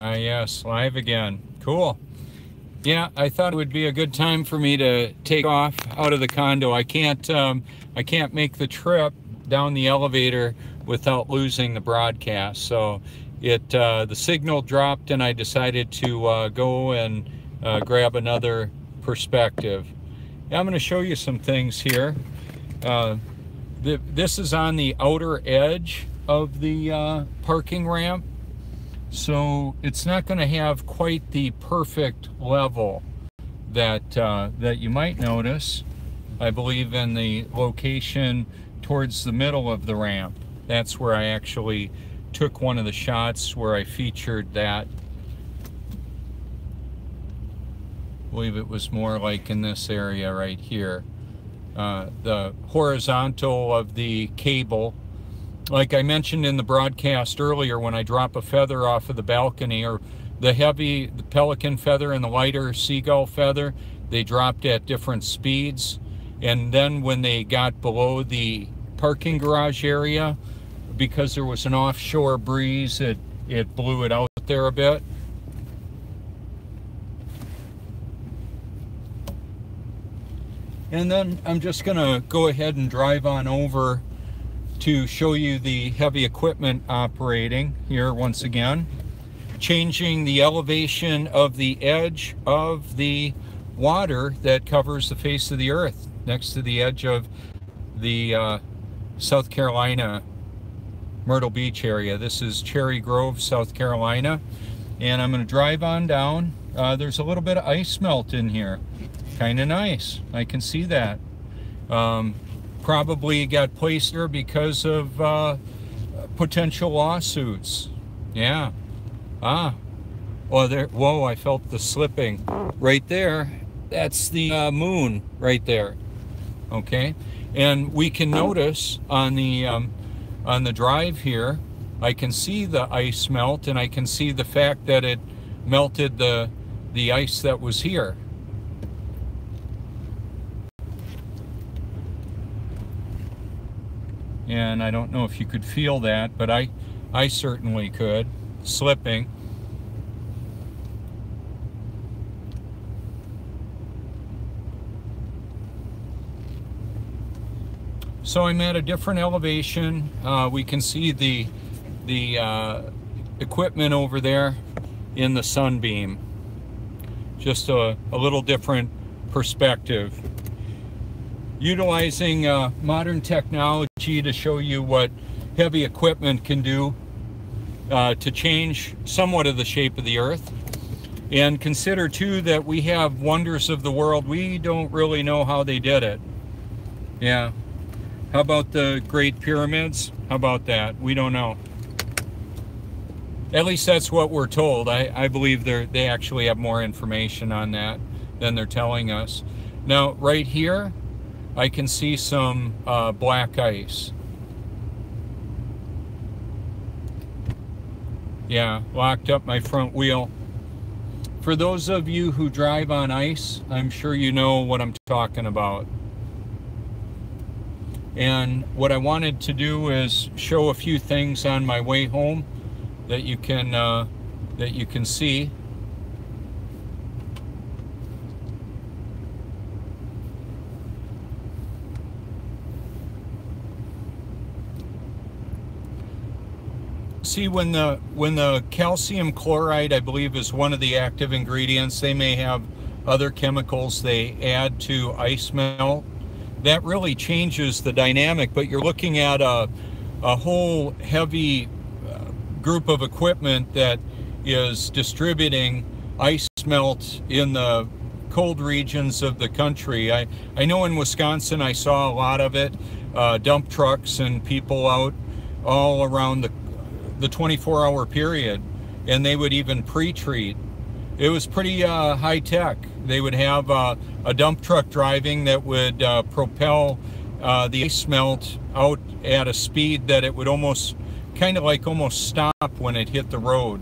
Yes, live again. Cool. Yeah, I thought it would be a good time for me to take off out of the condo. I can't make the trip down the elevator without losing the broadcast. So the signal dropped, and I decided to go and grab another perspective. Yeah, I'm going to show you some things here. This is on the outer edge of the parking ramp. So it's not going to have quite the perfect level that you might notice, I believe, in the location towards the middle of the ramp. That's where I actually took one of the shots where I featured that. I believe it was more like in this area right here. The horizontal of the cable. Like I mentioned in the broadcast earlier, when I drop a feather off of the balcony, or the pelican feather and the lighter seagull feather, they dropped at different speeds. And then when they got below the parking garage area, because there was an offshore breeze, it blew it out there a bit. And then I'm just gonna go ahead and drive on over to show you the heavy equipment operating here once again, changing the elevation of the edge of the water that covers the face of the earth next to the edge of the South Carolina Myrtle Beach area. This is Cherry Grove, South Carolina, and I'm going to drive on down. There's a little bit of ice melt in here. Kind of nice. I can see that. Probably got placed there because of potential lawsuits. Yeah. Whoa, I felt the slipping right there. That's the moon right there. Okay. And we can notice on the drive here, I can see the ice melt, and I can see the fact that it melted the ice that was here. And I don't know if you could feel that, but I certainly could. Slipping. So I'm at a different elevation. We can see the equipment over there in the sunbeam. Just a little different perspective. Utilizing modern technology to show you what heavy equipment can do to change somewhat of the shape of the earth. And consider too that we have wonders of the world. We don't really know how they did it. Yeah. How about the Great Pyramids? How about that? We don't know. At least that's what we're told. I believe they actually have more information on that than they're telling us. Now, right here, I can see some black ice. Yeah, locked up my front wheel. For those of you who drive on ice, I'm sure you know what I'm talking about. And what I wanted to do is show a few things on my way home that you can see. See, when the calcium chloride, I believe, is one of the active ingredients, they may have other chemicals they add to ice melt. That really changes the dynamic, but you're looking at a whole heavy group of equipment that is distributing ice melt in the cold regions of the country. I know in Wisconsin I saw a lot of it, dump trucks and people out all around the 24-hour period, and they would even pre-treat. It was pretty high tech. They would have a dump truck driving that would propel the ice melt out at a speed that it would almost stop when it hit the road,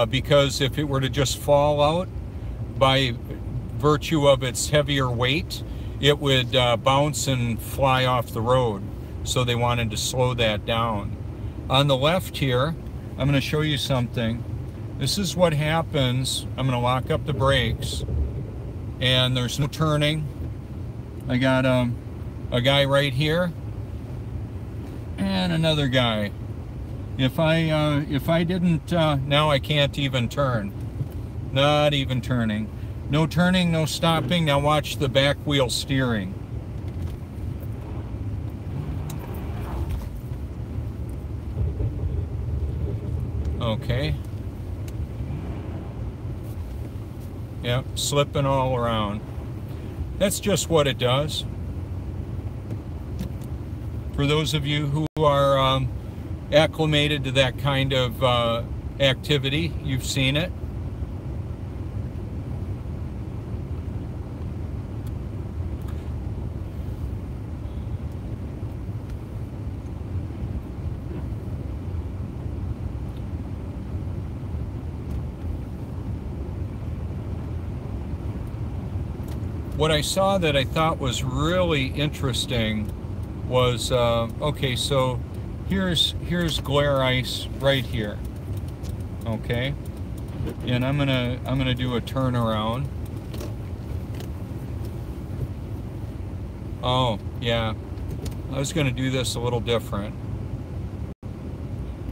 because if it were to just fall out by virtue of its heavier weight, it would bounce and fly off the road. So they wanted to slow that down. On the left here, I'm going to show you something. This is what happens. I'm going to lock up the brakes, and there's no turning. I got a guy right here and another guy. If I didn't, now I can't even turn. Not even turning. No turning, no stopping. Now watch the back wheel steering. Okay. Yep, slipping all around. That's just what it does. For those of you who are acclimated to that kind of activity, you've seen it. What I saw that I thought was really interesting was, okay, so here's glare ice right here, okay, and I'm gonna do a turnaround. Oh yeah, I was gonna do this a little different.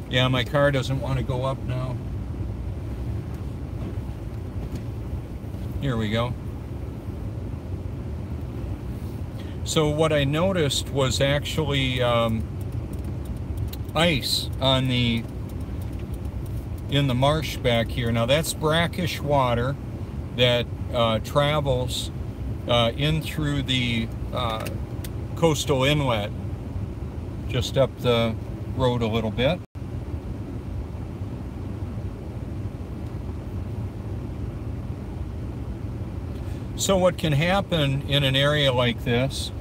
Yeah, my car doesn't want to go up now. Here we go. So what I noticed was actually ice on in the marsh back here. Now that's brackish water that travels in through the coastal inlet just up the road a little bit. So what can happen in an area like this,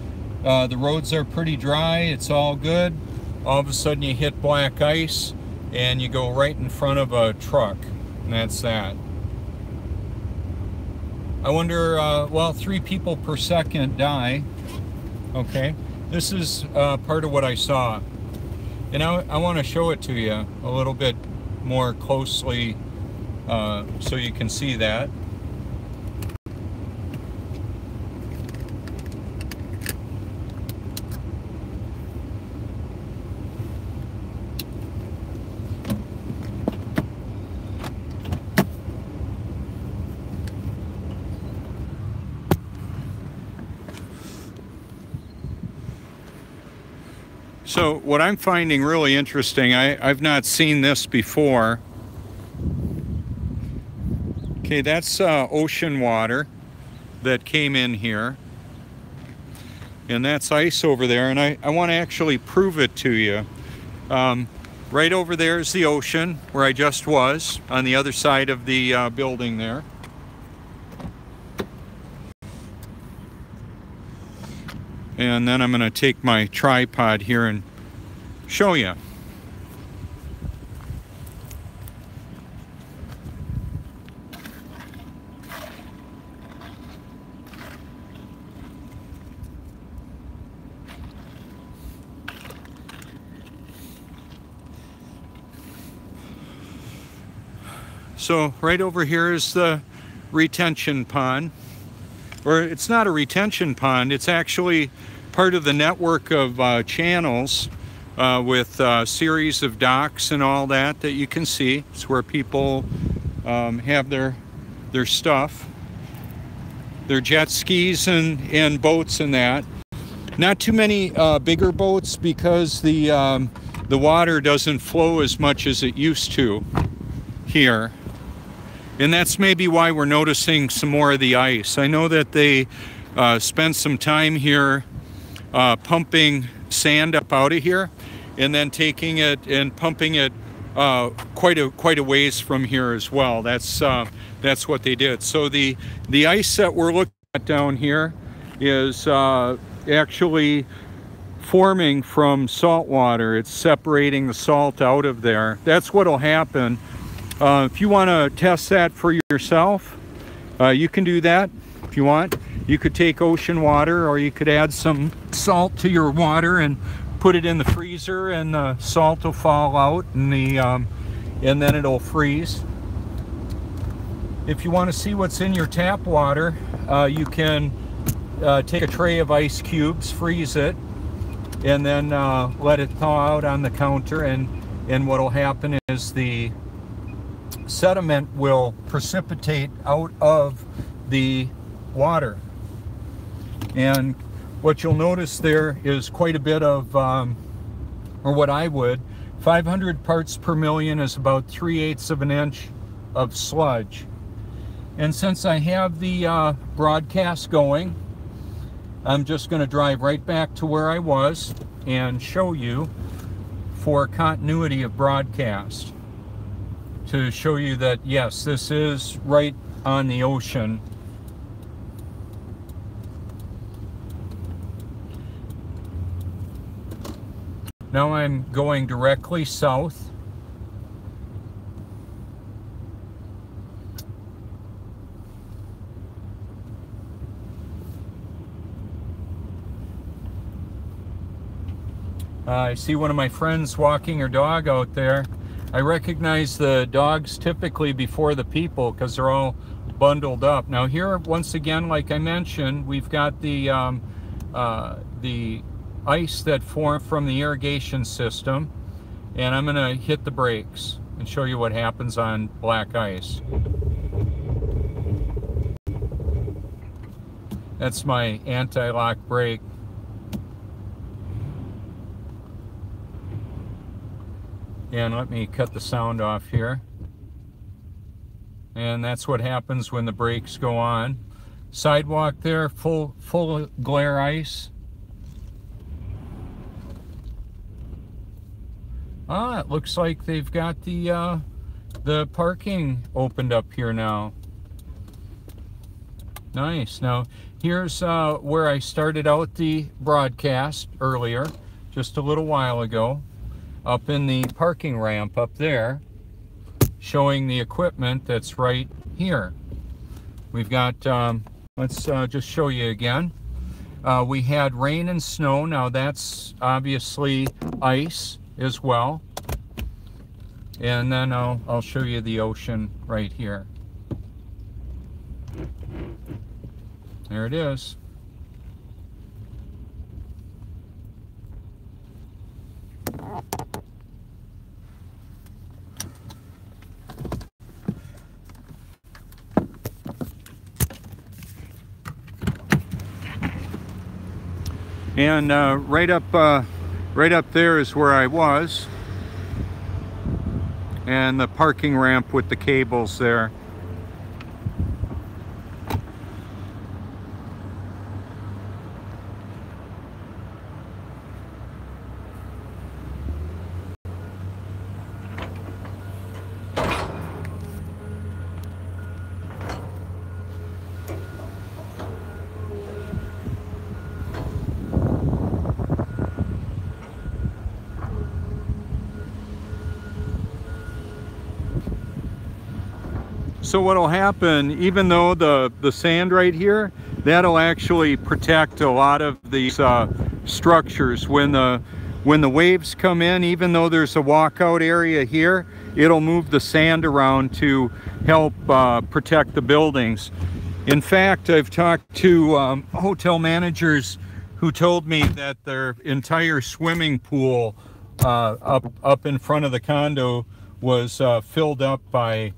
the roads are pretty dry, it's all good, all of a sudden you hit black ice and you go right in front of a truck, and that's that. I wonder, well, 3 people per second die. Okay, this is part of what I saw. And I want to show it to you a little bit more closely so you can see that. So what I'm finding really interesting, I've not seen this before. Okay, that's ocean water that came in here. And that's ice over there, and I want to actually prove it to you. Right over there is the ocean, where I just was, on the other side of the building there. And then I'm going to take my tripod here and show you. So right over here is the retention pond. Or it's not a retention pond, it's actually part of the network of channels with a series of docks and all that you can see. It's where people have their stuff, their jet skis and boats and that. Not too many bigger boats because the water doesn't flow as much as it used to here. And that's maybe why we're noticing some more of the ice. I know that they spent some time here pumping sand up out of here and then taking it and pumping it quite a ways from here as well. That's what they did. So the ice that we're looking at down here is actually forming from salt water. It's separating the salt out of there. That's what'll happen. If you want to test that for yourself, you can do that if you want. You could take ocean water, or you could add some salt to your water and put it in the freezer, and the salt will fall out, and then it'll freeze. if you want to see what's in your tap water, you can take a tray of ice cubes, freeze it, and then let it thaw out on the counter, and what will happen is the sediment will precipitate out of the water. And what you'll notice there is quite a bit of, or what I would, 500 parts per million is about 3/8 of an inch of sludge. And since I have the broadcast going, I'm just going to drive right back to where I was and show you for continuity of broadcast, to show you that yes, this is right on the ocean. Now I'm going directly south. I see one of my friends walking her dog out there. I recognize the dogs typically before the people because they're all bundled up. Now here, once again, like I mentioned, we've got the ice that formed from the irrigation system, and I'm going to hit the brakes and show you what happens on black ice. That's my anti-lock brake. And let me cut the sound off here. And that's what happens when the brakes go on. Sidewalk there, full glare ice. Ah, it looks like they've got the parking opened up here now. Nice. Now, here's where I started out the broadcast earlier, just a little while ago, up in the parking ramp up there, showing the equipment that's right here. We've got, let's just show you again. We had rain and snow. Now that's obviously ice as well. And then I'll show you the ocean right here. There it is. And right up there is where I was, and the parking ramp with the cables there. So what'll happen, even though the sand right here, that'll actually protect a lot of these structures. When the waves come in, even though there's a walkout area here, it'll move the sand around to help protect the buildings. In fact, I've talked to hotel managers who told me that their entire swimming pool up in front of the condo was filled up by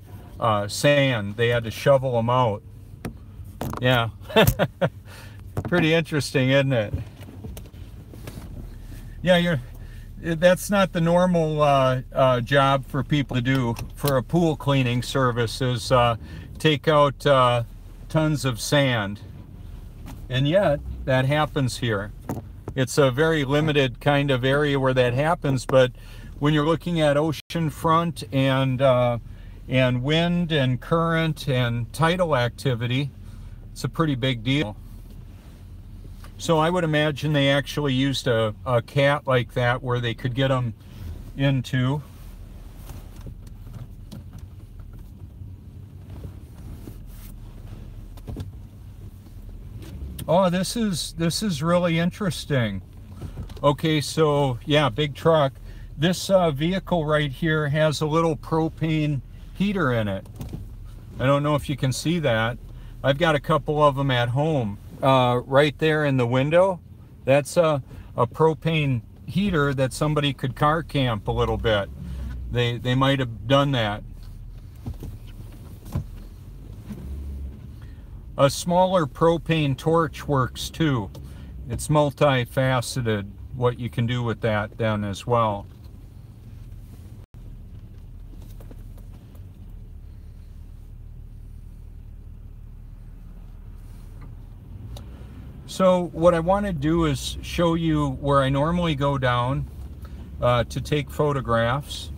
sand. They had to shovel them out. Yeah. Pretty interesting, isn't it? Yeah, that's not the normal job for people to do for a pool cleaning service, is take out tons of sand. And yet that happens here. It's a very limited kind of area where that happens, but when you're looking at ocean front and wind and current and tidal activity, it's a pretty big deal. So I would imagine they actually used a cat like that where they could get them into. Oh, this is really interesting. Okay, so yeah, big truck. This vehicle right here has a little propane heater in it. I don't know if you can see that. I've got a couple of them at home. Right there in the window, that's a propane heater that somebody could car camp a little bit. They might have done that. A smaller propane torch works too. It's multifaceted what you can do with that then as well. So what I want to do is show you where I normally go down to take photographs.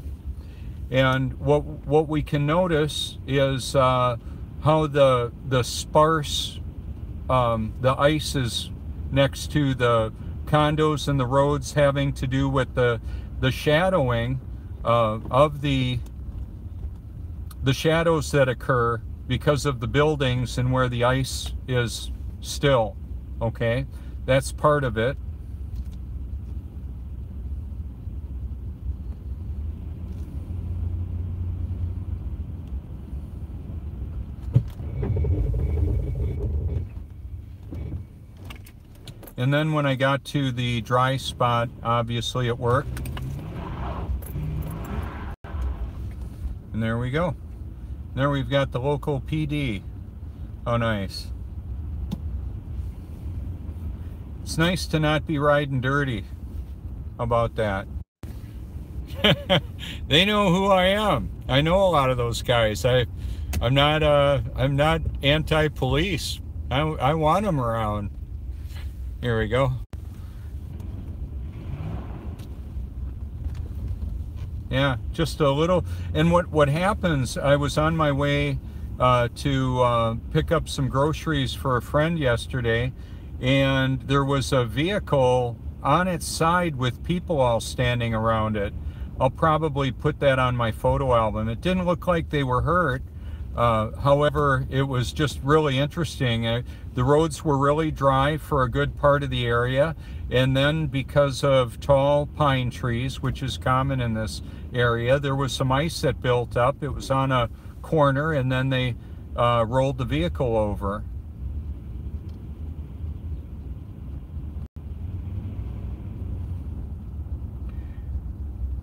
And what we can notice is how the sparse, the ice is next to the condos and the roads, having to do with the shadowing of the shadows that occur because of the buildings and where the ice is still. Okay, that's part of it. And then when I got to the dry spot, obviously it worked. And there we go. There we've got the local PD. How nice. It's nice to not be riding dirty. How about that? They know who I am. I know a lot of those guys. I'm not anti-police. I want them around. Here we go. Yeah, just a little. And what happens, I was on my way to pick up some groceries for a friend yesterday, and there was a vehicle on its side with people all standing around it. I'll probably put that on my photo album. It didn't look like they were hurt. However, it was just really interesting. The roads were really dry for a good part of the area, and then because of tall pine trees, which is common in this area, there was some ice that built up. It was on a corner, and then they rolled the vehicle over.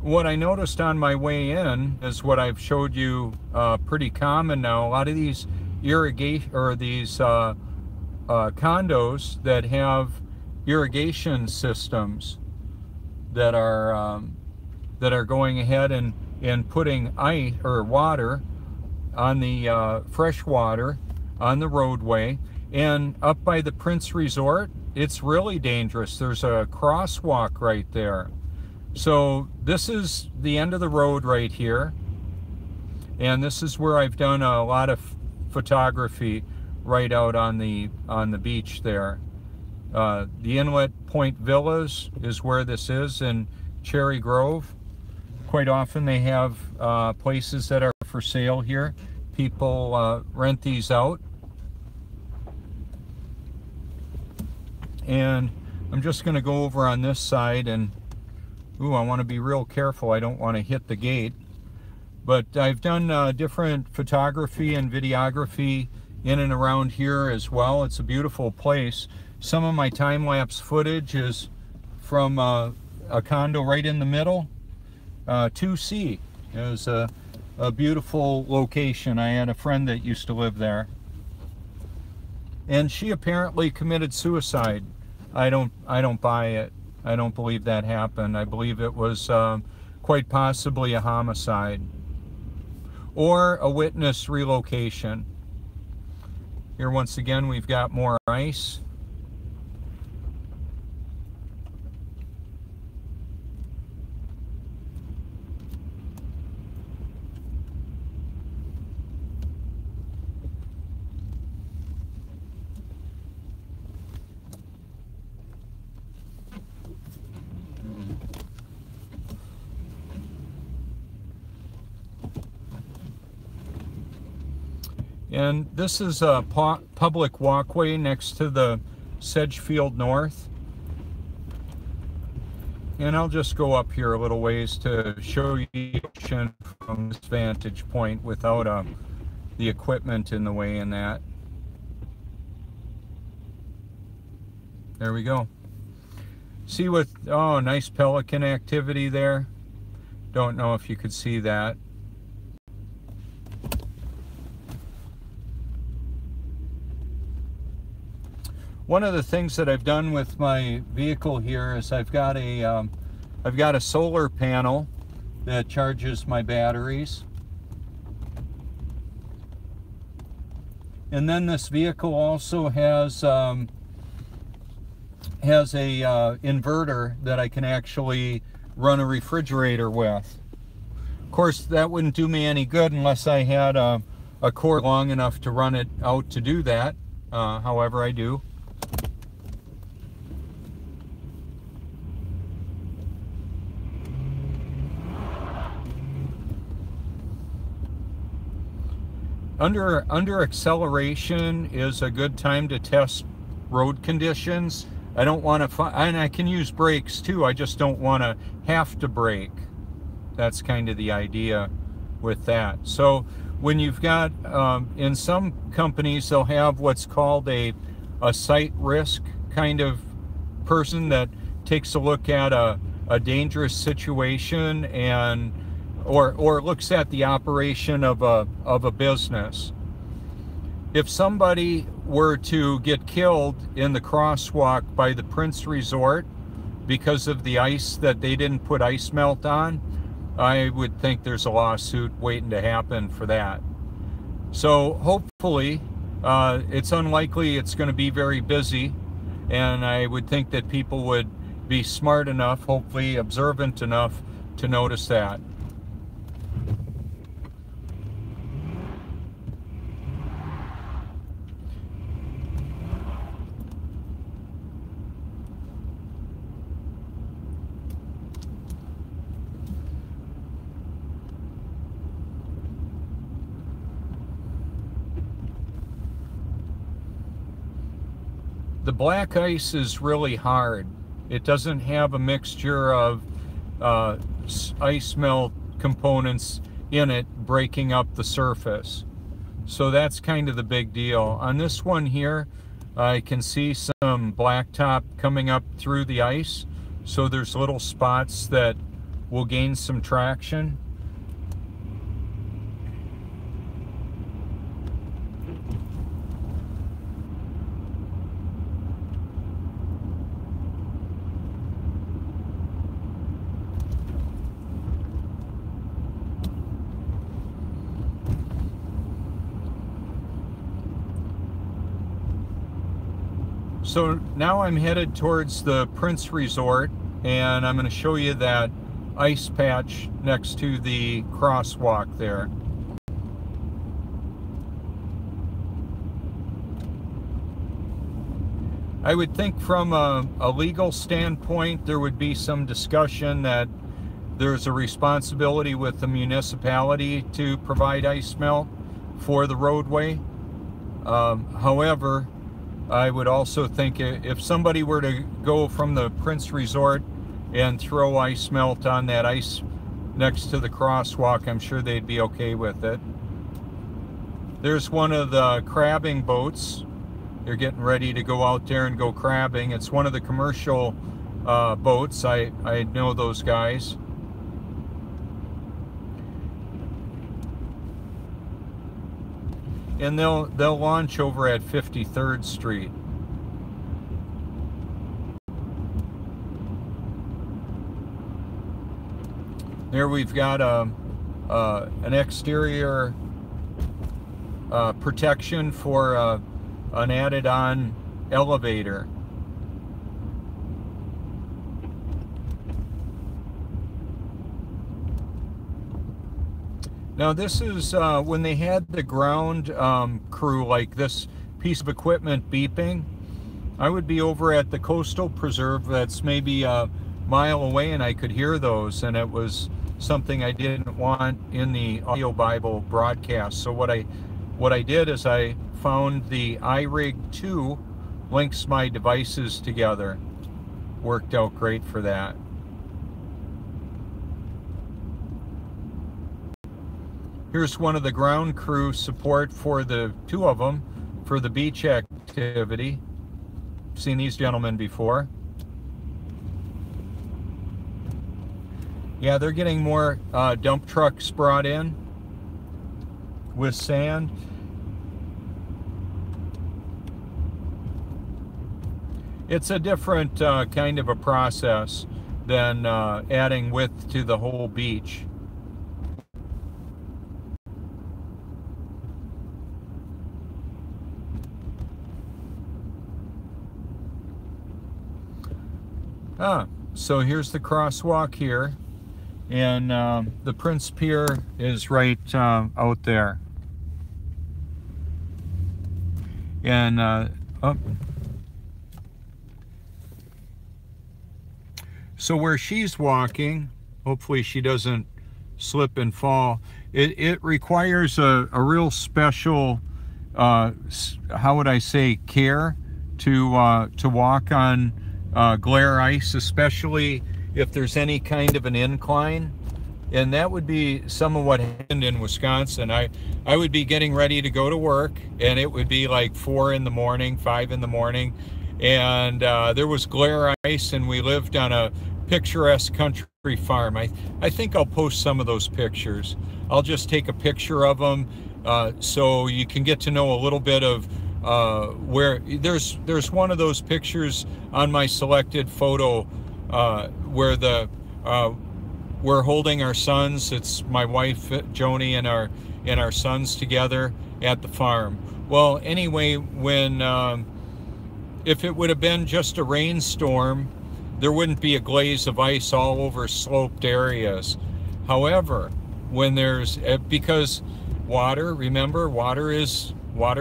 What I noticed on my way in is what I've showed you, pretty common now. A lot of these irrigation, or these condos that have irrigation systems that are going ahead and putting ice or water on the fresh water on the roadway. And up by the Prince Resort, it's really dangerous. There's a crosswalk right there. So this is the end of the road right here, and this is where I've done a lot of photography, right out on the beach there. The Inlet Point Villas is where this is in Cherry Grove. Quite often they have places that are for sale here. People rent these out. And I'm just going to go over on this side, and ooh, I want to be real careful. I don't want to hit the gate. But I've done different photography and videography in and around here as well. It's a beautiful place. Some of my time-lapse footage is from a condo right in the middle, 2C. It was a beautiful location. I had a friend that used to live there, and she apparently committed suicide. I don't buy it. I don't believe that happened. I believe it was quite possibly a homicide or a witness relocation. Here once again we've got more ice. And this is a public walkway next to the Sedgefield North. And I'll just go up here a little ways to show you the ocean from this vantage point without a the equipment in the way in that. There we go. See what, oh, nice pelican activity there. Don't know if you could see that. One of the things that I've done with my vehicle here is I've got a solar panel that charges my batteries. And then this vehicle also has a inverter that I can actually run a refrigerator with. Of course, that wouldn't do me any good unless I had a cord long enough to run it out to do that. However, I do. Under acceleration is a good time to test road conditions. I don't want to, and I can use brakes too, I just don't want to have to brake. That's kind of the idea with that. So when you've got, in some companies, they'll have what's called a site risk kind of person that takes a look at a dangerous situation and or looks at the operation of a business. If somebody were to get killed in the crosswalk by the Prince Resort because of the ice that they didn't put ice melt on, I would think there's a lawsuit waiting to happen for that. So hopefully, it's unlikely it's going to be very busy, and I would think that people would be smart enough, hopefully observant enough, to notice that. The black ice is really hard. It doesn't have a mixture of ice melt components in it breaking up the surface. So that's kind of the big deal. On this one here, I can see some blacktop coming up through the ice. So there's little spots that will gain some traction. So now I'm headed towards the Prince Resort, and I'm going to show you that ice patch next to the crosswalk there. I would think from a legal standpoint there would be some discussion that there's a responsibility with the municipality to provide ice melt for the roadway. However, I would also think if somebody were to go from the Prince Resort and throw ice melt on that ice next to the crosswalk, I'm sure they'd be okay with it. There's one of the crabbing boats. They're getting ready to go out there and go crabbing. It's one of the commercial boats. I know those guys. And they'll launch over at 53rd Street. There we've got an exterior protection for an added-on elevator. Now this is when they had the ground crew, like this piece of equipment beeping, I would be over at the Coastal Preserve that's maybe a mile away, and I could hear those, and it was something I didn't want in the Audio Bible broadcast. So what I did is I found the iRig 2, links my devices together. Worked out great for that. Here's one of the ground crew support for the two of them for the beach activity. Seen these gentlemen before. Yeah, they're getting more dump trucks brought in with sand. It's a different kind of a process than adding width to the whole beach. So here's the crosswalk here, and the Prince Pier is right out there. And so where she's walking, hopefully she doesn't slip and fall. It requires a real special, how would I say, care to walk on glare ice, especially if there's any kind of an incline. And that would be some of what happened in Wisconsin. I would be getting ready to go to work, and it would be like 4 in the morning, 5 in the morning, and there was glare ice, and we lived on a picturesque country farm. I think I'll post some of those pictures. I'll just take a picture of them so you can get to know a little bit of where there's one of those pictures on my selected photo where we're holding our sons. It's my wife Joni and our sons together at the farm. Well, anyway, when if it would have been just a rainstorm, there wouldn't be a glaze of ice all over sloped areas. However, when there's because water, remember, water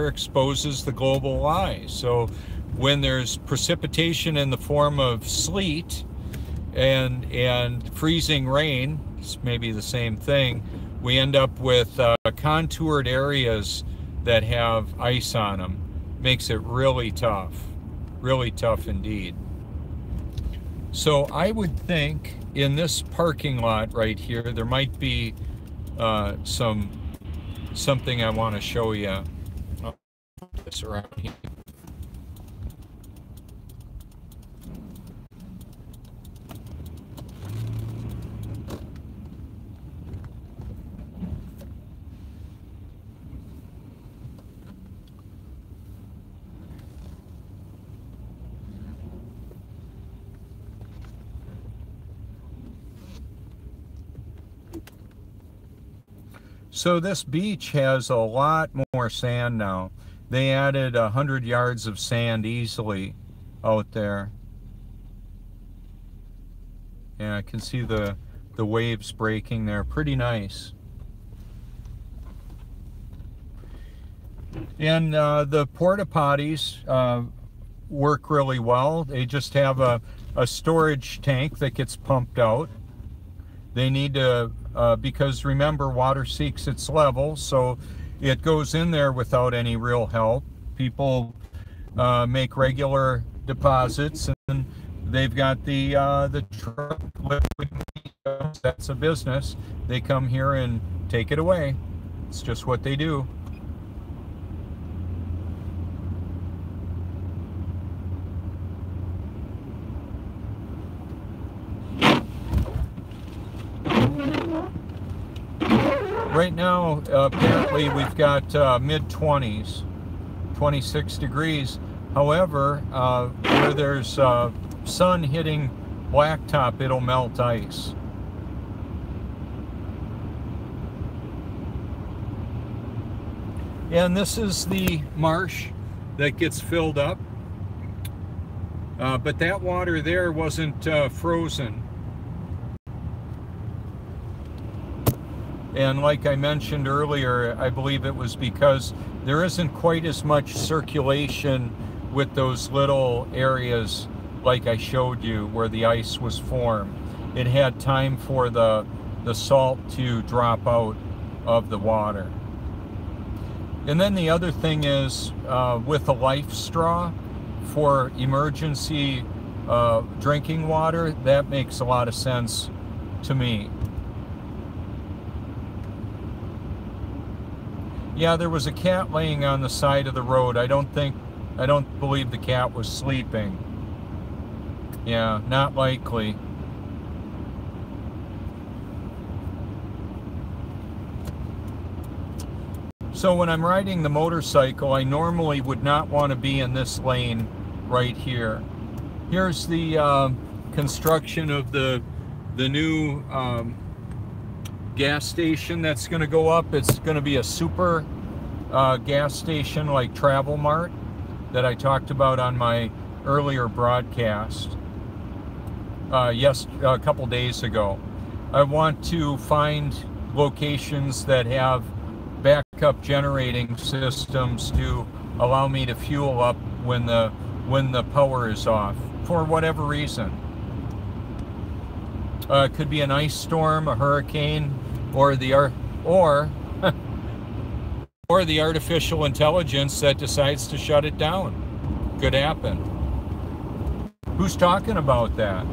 exposes the global eye. So when there's precipitation in the form of sleet and freezing rain, it's maybe the same thing, we end up with contoured areas that have ice on them. Makes it really tough indeed. So I would think in this parking lot right here, there might be something I want to show you. I'll put this around here. So this beach has a lot more sand now. They added 100 yards of sand easily out there. And I can see the waves breaking there. Pretty nice. And the porta potties work really well. They just have a storage tank that gets pumped out. They need to, because remember, water seeks its level, so it goes in there without any real help. People make regular deposits, and they've got the truck, that's a business. They come here and take it away. It's just what they do. Right now, apparently we've got mid-20s, 26 degrees. However, where there's sun hitting blacktop, it'll melt ice. And this is the marsh that gets filled up. But that water there wasn't frozen. And like I mentioned earlier, I believe it was because there isn't quite as much circulation with those little areas like I showed you where the ice was formed. It had time for the salt to drop out of the water. And then the other thing is with a life straw for emergency drinking water, that makes a lot of sense to me. Yeah, there was a cat laying on the side of the road. I don't believe the cat was sleeping. Yeah, not likely. So when I'm riding the motorcycle, I normally would not want to be in this lane right here. Here's the construction of the new gas station that's going to go up. It's going to be a super gas station like Travel Mart that I talked about on my earlier broadcast a couple days ago. I want to find locations that have backup generating systems to allow me to fuel up when the power is off for whatever reason. It could be an ice storm, a hurricane, or the artificial intelligence that decides to shut it down. Could happen. Who's talking about that?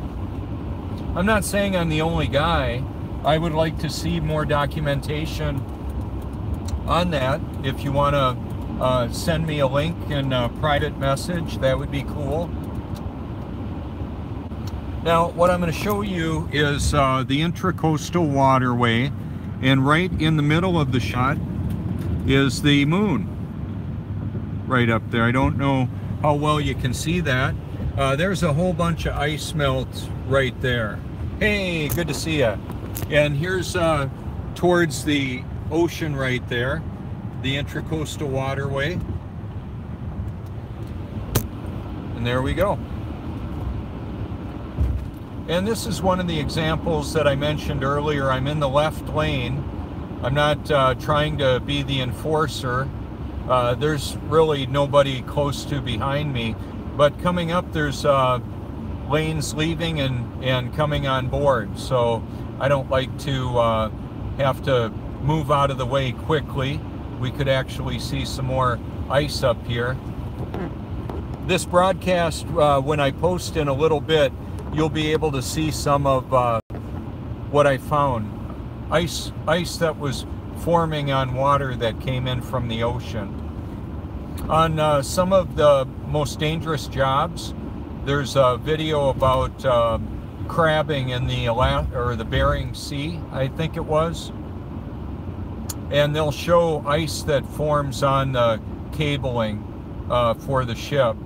I'm not saying I'm the only guy. I would like to see more documentation on that. If you want to send me a link in a private message, that would be cool. Now, what I'm going to show you is the Intracoastal Waterway, and right in the middle of the shot is the moon, right up there. I don't know how well you can see that. There's a whole bunch of ice melt right there. Hey, good to see you. And here's towards the ocean right there, the Intracoastal Waterway. And there we go. And this is one of the examples that I mentioned earlier. I'm in the left lane. I'm not trying to be the enforcer. There's really nobody close to behind me. But coming up, there's lanes leaving and coming on board. So I don't like to have to move out of the way quickly. We could actually see some more ice up here. This broadcast, when I post in a little bit, you'll be able to see some of what I found. Ice that was forming on water that came in from the ocean. On some of the most dangerous jobs, there's a video about crabbing in the Bering Sea, I think it was. And they'll show ice that forms on the cabling for the ship.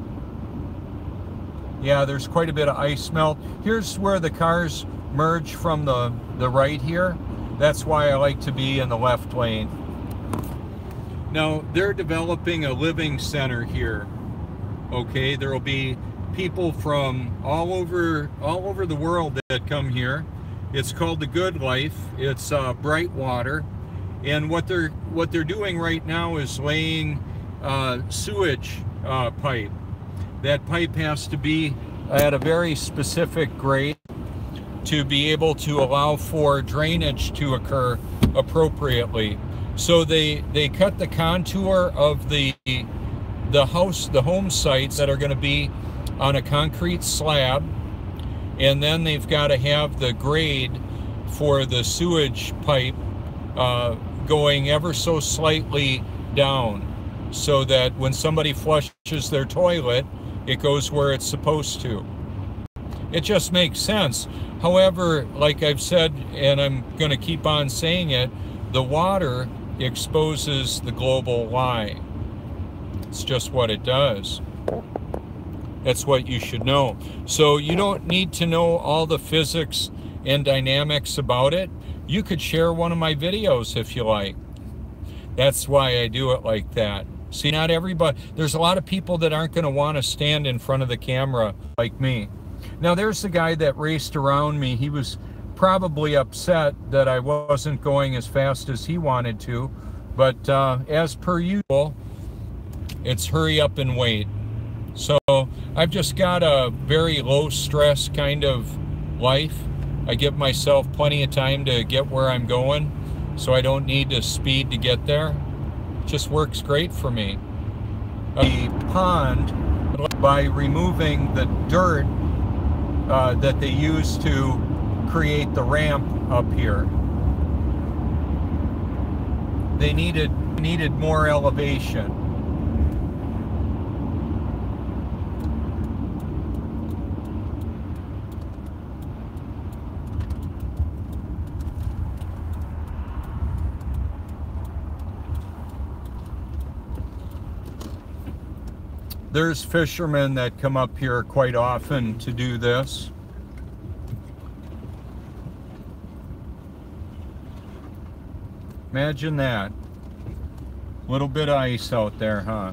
Yeah, there's quite a bit of ice melt. Here's where the cars merge from the right here. That's why I like to be in the left lane. Now, they're developing a living center here. Okay, there will be people from all over the world that come here. It's called the Good Life. It's Brightwater. And what they're doing right now is laying sewage pipe. That pipe has to be at a very specific grade to be able to allow for drainage to occur appropriately. So they cut the contour of the home sites that are going to be on a concrete slab, and then they've got to have the grade for the sewage pipe going ever so slightly down, so that when somebody flushes their toilet, it goes where it's supposed to. It just makes sense. However, like I've said, and I'm going to keep on saying it, the water exposes the global lie. It's just what it does. That's what you should know. So you don't need to know all the physics and dynamics about it. You could share one of my videos if you like. That's why I do it like that. See, not everybody, there's a lot of people that aren't going to want to stand in front of the camera like me. Now, there's the guy that raced around me. He was probably upset that I wasn't going as fast as he wanted to, but as per usual, it's hurry up and wait. So I've just got a very low stress kind of life. I give myself plenty of time to get where I'm going, so I don't need to speed to get there. It just works great for me. The pond, by removing the dirt that they use to create the ramp up here, they needed needed more elevation. There's fishermen that come up here quite often to do this. Imagine that. Little bit of ice out there, huh?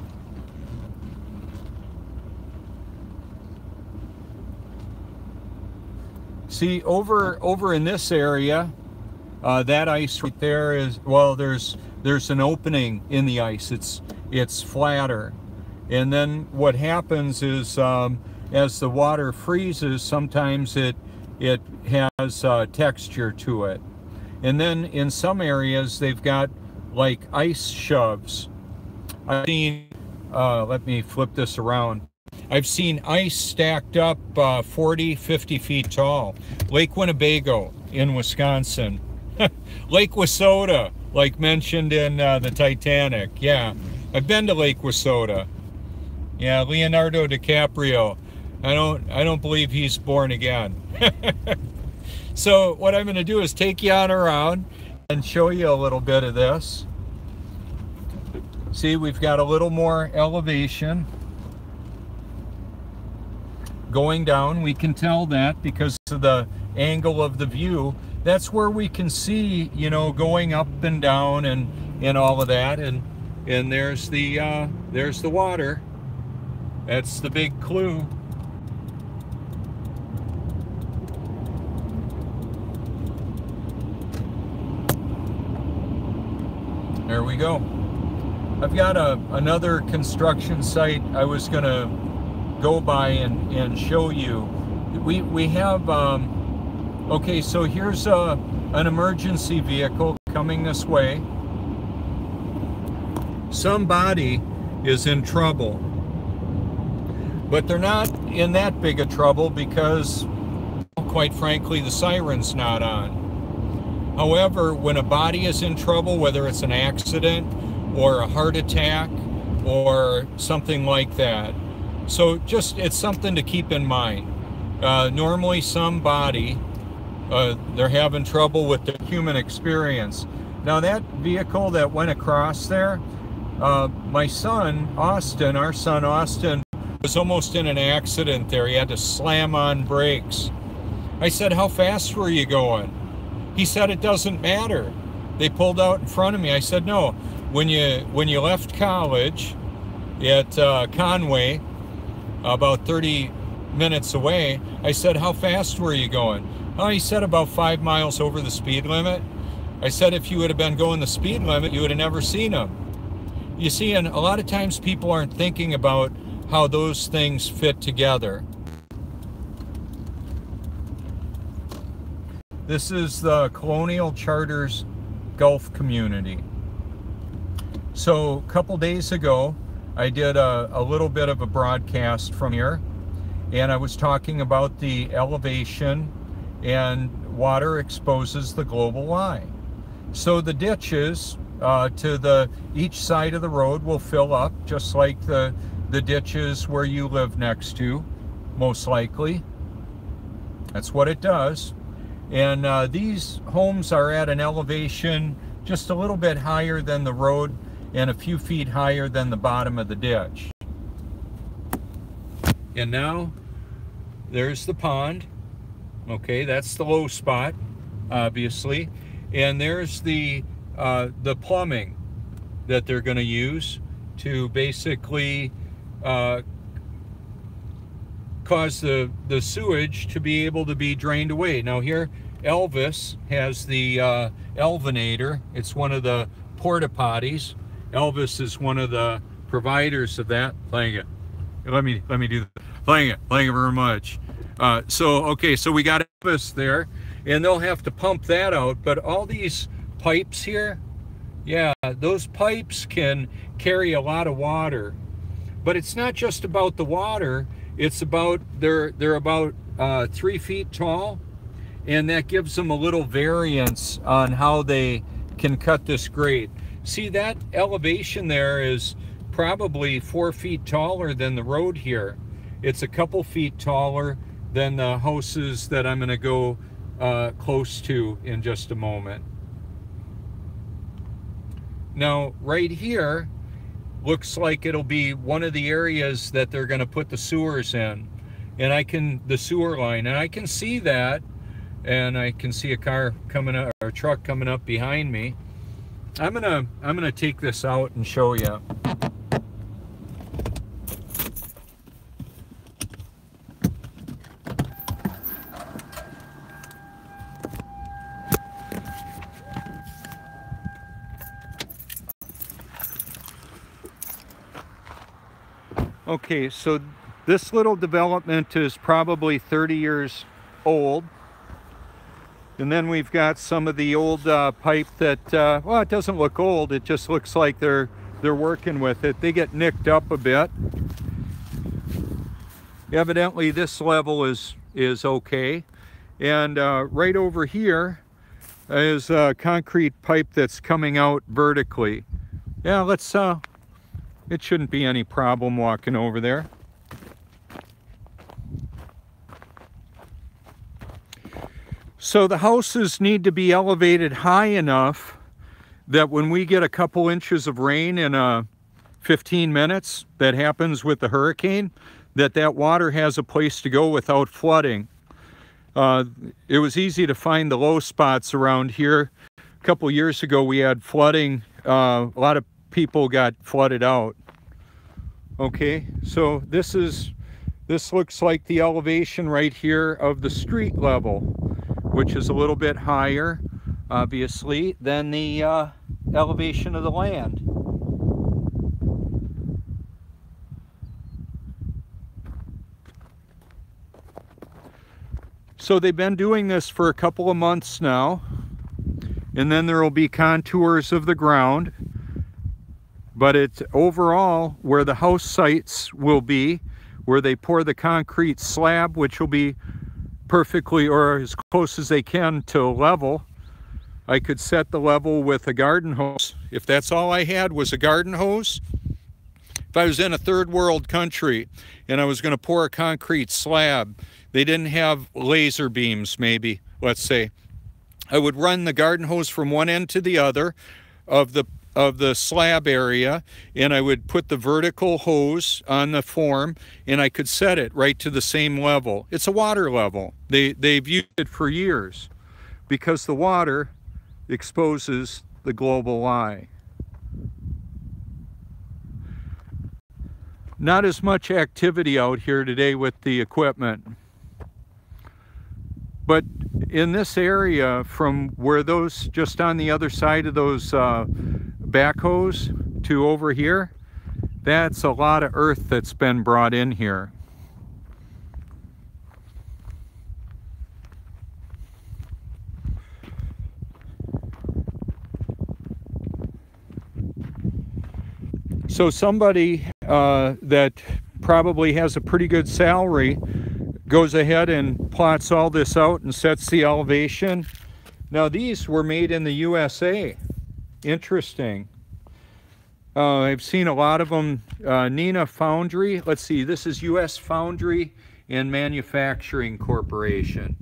See, over in this area, that ice right there is, well, there's an opening in the ice. It's flatter. And then what happens is, as the water freezes, sometimes it has texture to it. And then in some areas, they've got like ice shoves. I've seen, let me flip this around. I've seen ice stacked up 40, 50 feet tall. Lake Winnebago in Wisconsin. Lake Wissota, like mentioned in the Titanic. Yeah, I've been to Lake Wissota. Yeah, Leonardo DiCaprio. I don't believe he's born again. So what I'm going to do is take you on around and show you a little bit of this. See, we've got a little more elevation going down. We can tell that because of the angle of the view. That's where we can see, you know, going up and down and all of that. And there's the water. That's the big clue. There we go. I've got another construction site I was going to go by and show you. We have, okay, so here's an emergency vehicle coming this way. Somebody is in trouble. But they're not in that big a trouble because, quite frankly, the siren's not on. However, when a body is in trouble, whether it's an accident or a heart attack or something like that, so just it's something to keep in mind. Normally somebody, they're having trouble with the human experience. Now that vehicle that went across there, my son, Austin, our son Austin, was almost in an accident there. He had to slam on brakes. I said, how fast were you going? He said, it doesn't matter. They pulled out in front of me. I said, no, when you left college at Conway, about 30 minutes away, I said, how fast were you going? Oh, he said about 5 miles over the speed limit. I said, if you would have been going the speed limit, you would have never seen him. You see, and a lot of times people aren't thinking about how those things fit together. This is the Colonial Charters Gulf community. So a couple days ago, I did a little bit of a broadcast from here, and I was talking about the elevation and water exposes the global lie. So the ditches to each side of the road will fill up, just like the ditches where you live next to, most likely. That's what it does. And these homes are at an elevation just a little bit higher than the road and a few feet higher than the bottom of the ditch. And now there's the pond. Okay, that's the low spot, obviously. And there's the plumbing that they're going to use to basically cause the sewage to be able to be drained away. Now here, Elvis has the Elvinator. It's one of the porta potties. Elvis is one of the providers of that. Playing it. Let me do that. Playing it very much. Okay, so we got Elvis there, and they'll have to pump that out. But all these pipes here, yeah, those pipes can carry a lot of water. But it's not just about the water. It's about, they're about 3 feet tall, and that gives them a little variance on how they can cut this grade. See, that elevation there is probably 4 feet taller than the road here. It's a couple feet taller than the houses that I'm going to go close to in just a moment. Now, right here looks like it'll be one of the areas that they're going to put the sewers in, and the sewer line, and I can see that, and I can see a car coming up, or a truck coming up behind me. I'm gonna take this out and show you. Okay, so this little development is probably 30 years old. And then we've got some of the old pipe that, well, it doesn't look old. It just looks like they're working with it. They get nicked up a bit. Evidently, this level is okay. And right over here is a concrete pipe that's coming out vertically. Yeah, let's, it shouldn't be any problem walking over there. So the houses need to be elevated high enough that when we get a couple inches of rain in 15 minutes, that happens with the hurricane, that water has a place to go without flooding. It was easy to find the low spots around here. A couple years ago we had flooding. A lot of people got flooded out. Okay, so this looks like the elevation right here of the street level, which is a little bit higher, obviously, than the elevation of the land. So they've been doing this for a couple of months now, and then there will be contours of the ground. But it's overall where the house sites will be, where they pour the concrete slab, which will be perfectly, or as close as they can, to level. I could set the level with a garden hose. If that's all I had was a garden hose, if I was in a third world country and I was going to pour a concrete slab, they didn't have laser beams, maybe, let's say, I would run the garden hose from one end to the other of the slab area, and I would put the vertical hose on the form, and I could set it right to the same level. It's a water level. They've used it for years because the water exposes the global eye. Not as much activity out here today with the equipment. But in this area, from where those, just on the other side of those backhoes to over here, that's a lot of earth that's been brought in here. So somebody that probably has a pretty good salary goes ahead and plots all this out and sets the elevation. Now these were made in the USA. Interesting. I've seen a lot of them. Neenah Foundry. Let's see, this is U.S. Foundry and Manufacturing Corporation.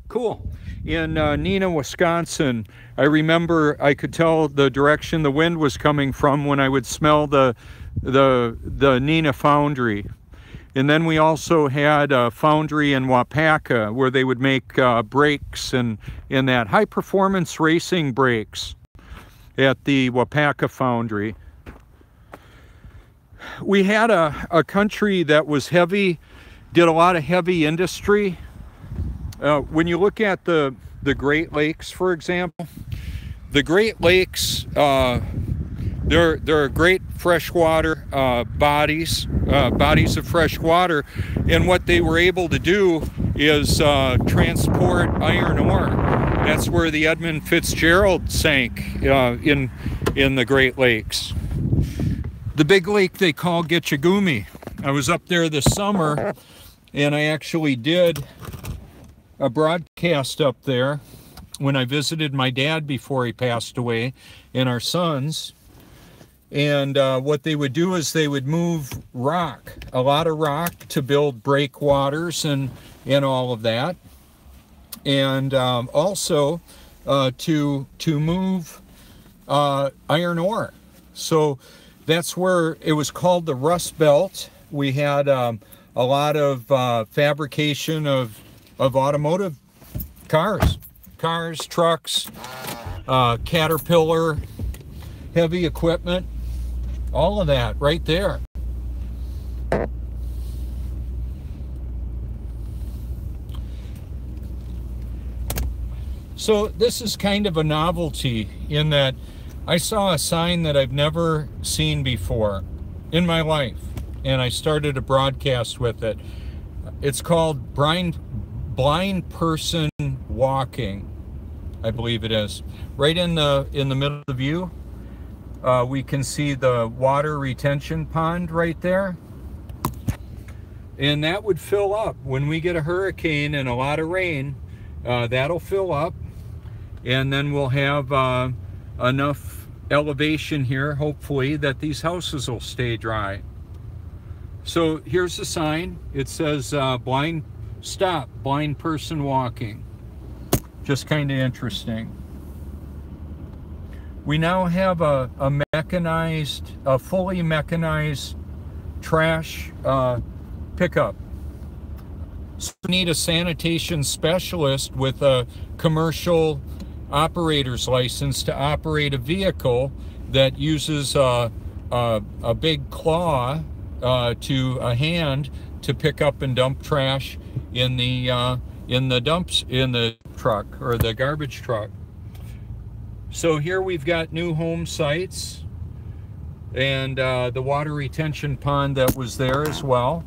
Cool. In Neenah, Wisconsin, I remember I could tell the direction the wind was coming from when I would smell the Neenah Foundry. And then we also had a foundry in Waupaca where they would make brakes and that high-performance racing brakes at the Waupaca foundry. We had a country that was heavy, did a lot of heavy industry. When you look at the Great Lakes, for example, the Great Lakes, they're great freshwater bodies of fresh water, and what they were able to do is transport iron ore. That's where the Edmund Fitzgerald sank in the Great Lakes. The big lake they call Gitchagumi. I was up there this summer, and I actually did a broadcast up there, when I visited my dad before he passed away, and our sons. And what they would do is they would move rock, a lot of rock, to build breakwaters and all of that. And also to move iron ore. So that's where it was called the Rust Belt. We had a lot of fabrication of automotive cars, trucks, Caterpillar, heavy equipment, all of that right there. So this is kind of a novelty in that I saw a sign that I've never seen before in my life, and I started a broadcast with it. It's called Blind Person Walking, I believe it is. Right in the middle of the view, we can see the water retention pond right there. And that would fill up when we get a hurricane and a lot of rain. That'll fill up, and then we'll have enough elevation here, hopefully, that these houses will stay dry. So here's the sign. It says blind person walking. Just kind of interesting. We now have a fully mechanized trash pickup. So we need a sanitation specialist with a commercial operator's license to operate a vehicle that uses a big claw to a hand to pick up and dump trash in the truck or the garbage truck. So here we've got new home sites and the water retention pond that was there as well.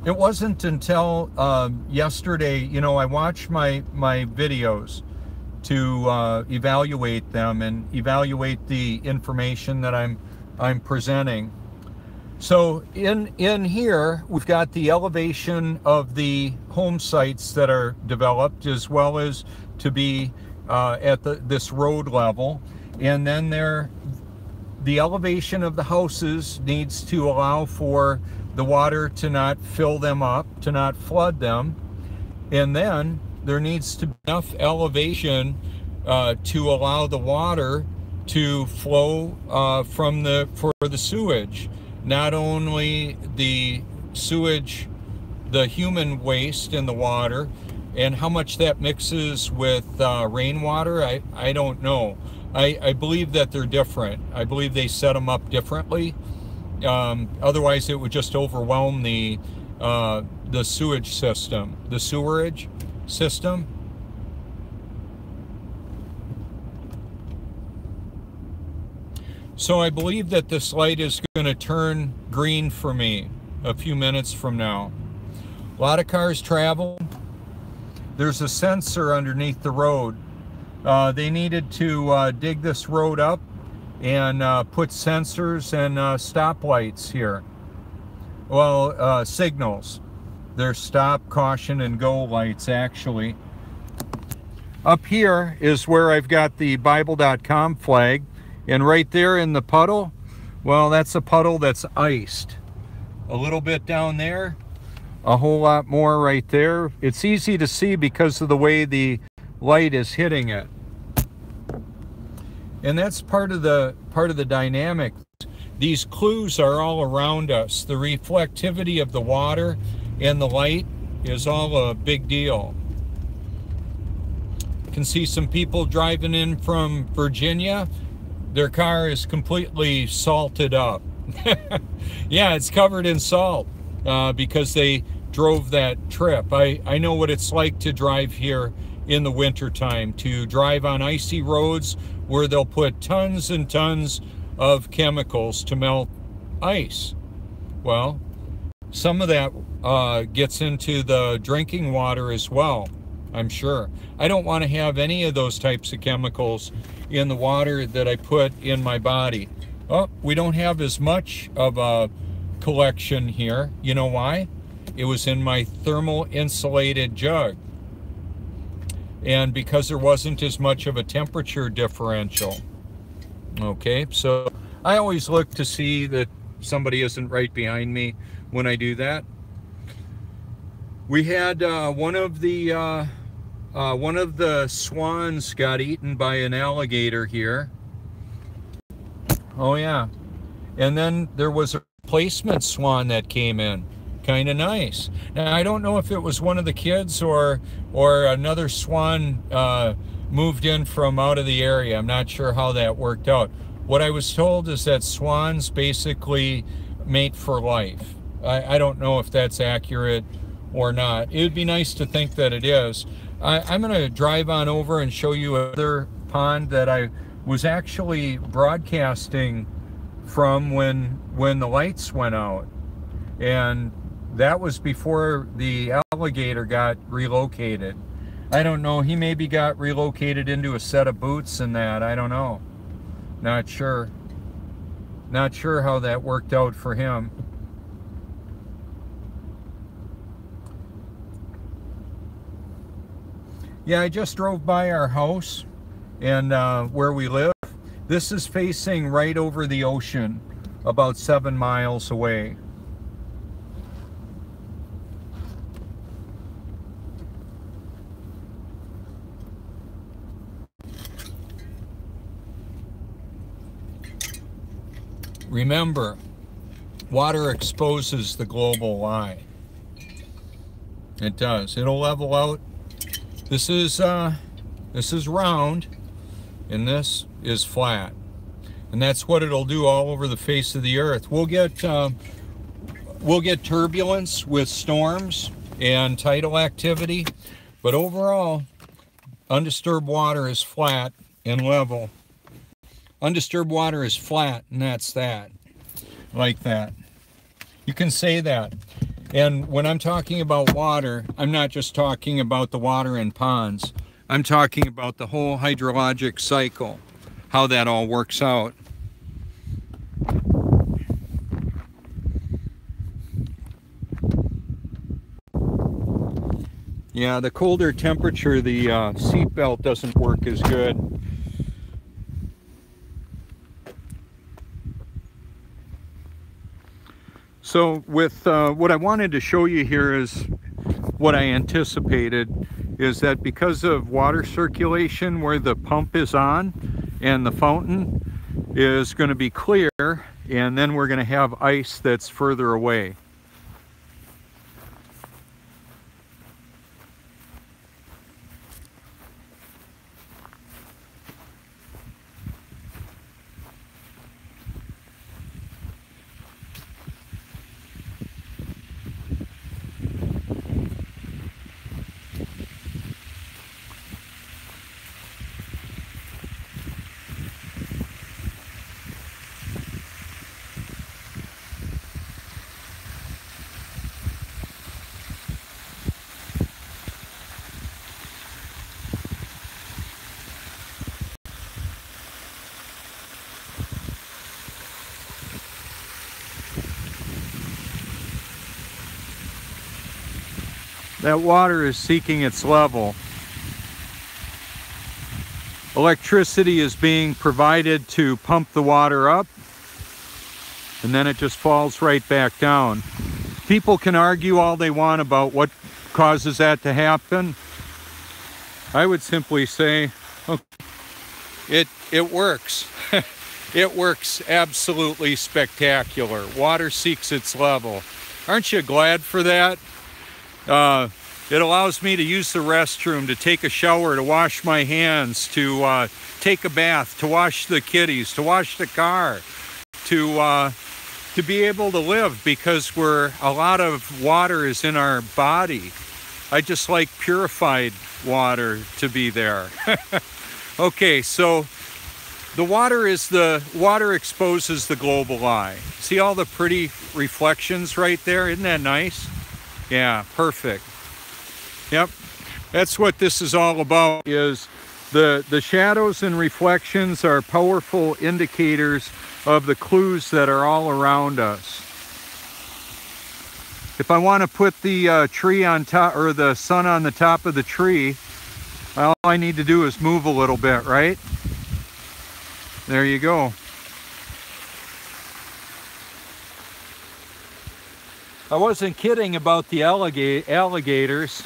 It wasn't until yesterday, you know, I watched my videos to evaluate them and evaluate the information that I'm presenting. So in here, we've got the elevation of the home sites that are developed, as well as to be at this road level. And then the elevation of the houses needs to allow for the water to not fill them up, to not flood them. And then there needs to be enough elevation to allow the water to flow for the sewage. Not only the sewage, the human waste in the water, and how much that mixes with rainwater, I don't know. I believe that they're different. I believe they set them up differently. Otherwise, it would just overwhelm the sewage system, the sewerage system. So I believe that this light is going to turn green for me a few minutes from now. A lot of cars travel. There's a sensor underneath the road. They needed to dig this road up and put sensors and stoplights here. Well, signals. They're stop, caution, and go lights, actually. Up here is where I've got the Bible.com flag. And right there in the puddle, well, that's a puddle that's iced. A little bit down there, a whole lot more right there. It's easy to see because of the way the light is hitting it. And that's part of the dynamic. These clues are all around us. The reflectivity of the water and the light is all a big deal. You can see some people driving in from Virginia. Their car is completely salted up. Yeah, it's covered in salt because they drove that trip. I know what it's like to drive here in the wintertime, to drive on icy roads where they'll put tons and tons of chemicals to melt ice. Well, some of that gets into the drinking water as well, I'm sure. I don't want to have any of those types of chemicals in the water that I put in my body. Oh, we don't have as much of a collection here. You know why? It was in my thermal insulated jug. And because there wasn't as much of a temperature differential. Okay, so I always look to see that somebody isn't right behind me when I do that. We had one of the swans got eaten by an alligator here. Oh yeah, and then there was a replacement swan that came in. Kind of nice. Now I don't know if it was one of the kids or another swan moved in from out of the area. I'm not sure how that worked out. What I was told is that swans basically mate for life. I don't know if that's accurate or not. It would be nice to think that it is. I'm going to drive on over and show you another pond that I was actually broadcasting from when the lights went out. And that was before the alligator got relocated. I don't know, he maybe got relocated into a set of boots and that, I don't know. Not sure. Not sure how that worked out for him. Yeah, I just drove by our house and where we live. This is facing right over the ocean, about 7 miles away. Remember, water exposes the global lie. It does. It'll level out. This is round, and this is flat, and that's what it'll do all over the face of the earth. We'll get turbulence with storms and tidal activity, but overall, undisturbed water is flat and level. Undisturbed water is flat, and that's that. Like that. You can say that. And when I'm talking about water, I'm not just talking about the water in ponds. I'm talking about the whole hydrologic cycle, how that all works out. Yeah, the colder temperature, the seat belt doesn't work as good. So with what I wanted to show you here is what I anticipated is that because of water circulation where the pump is on and the fountain is going to be clear, and then we're going to have ice that's further away. That water is seeking its level. Electricity is being provided to pump the water up, and then it just falls right back down. People can argue all they want about what causes that to happen. I would simply say, okay, it works. It works absolutely spectacular. Water seeks its level. Aren't you glad for that? It allows me to use the restroom, to take a shower, to wash my hands, to take a bath, to wash the kitties, to wash the car, to be able to live, because a lot of water is in our body. I just like purified water to be there. Okay, so the water exposes the global lie. See all the pretty reflections right there? Isn't that nice? Yeah, perfect. Yep, that's what this is all about, is the shadows and reflections are powerful indicators of the clues that are all around us. If I want to put the tree on top, or the sun on the top of the tree, all I need to do is move a little bit, right? There you go. I wasn't kidding about the alligators.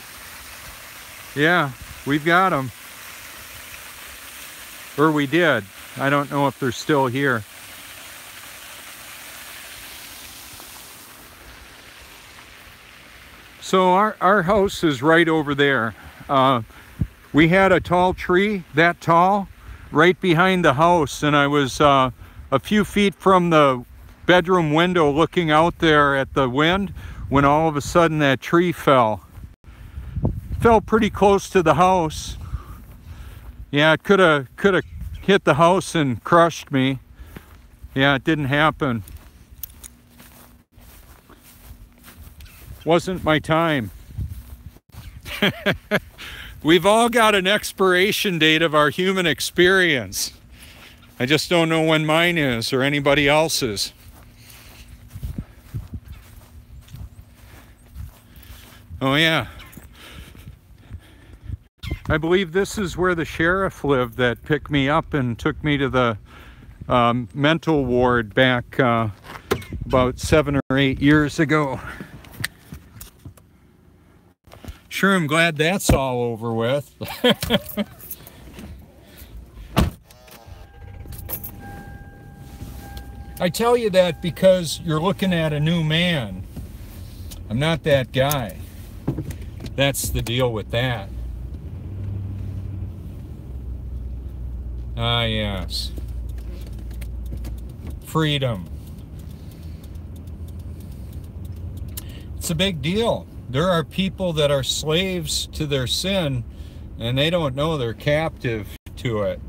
Yeah, we've got them. Or we did. I don't know if they're still here. So our house is right over there. We had a tall tree, that tall, right behind the house, and I was a few feet from the bedroom window looking out there at the wind when all of a sudden that tree fell. Fell pretty close to the house. Yeah, it could have hit the house and crushed me. Yeah, it didn't happen. Wasn't my time. We've all got an expiration date of our human experience. I just don't know when mine is or anybody else's. Oh yeah. I believe this is where the sheriff lived that picked me up and took me to the mental ward back about 7 or 8 years ago. Sure, I'm glad that's all over with. I tell you that because you're looking at a new man. I'm not that guy. That's the deal with that. Ah, yes. Freedom. It's a big deal. There are people that are slaves to their sin, and they don't know they're captive to it.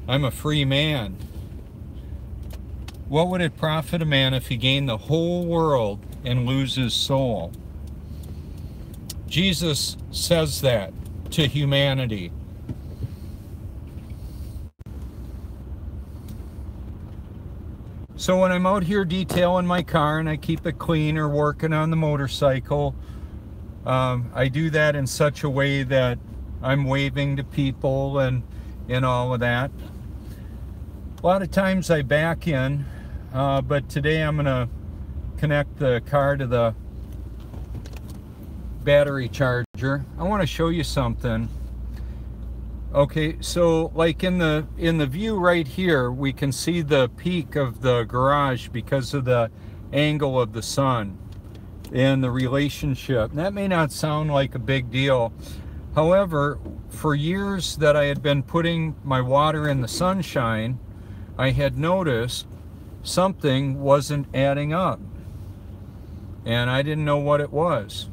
I'm a free man. What would it profit a man if he gained the whole world and lose his soul? Jesus says that to humanity. So when I'm out here detailing my car and I keep it clean or working on the motorcycle, I do that in such a way that I'm waving to people and all of that. A lot of times I back in, but today I'm going to connect the car to the battery charger. I want to show you something. Okay, so like in the view right here, we can see the peak of the garage because of the angle of the sun and the relationship. That may not sound like a big deal. However, for years that I had been putting my water in the sunshine, I had noticed something wasn't adding up. And I didn't know what it was.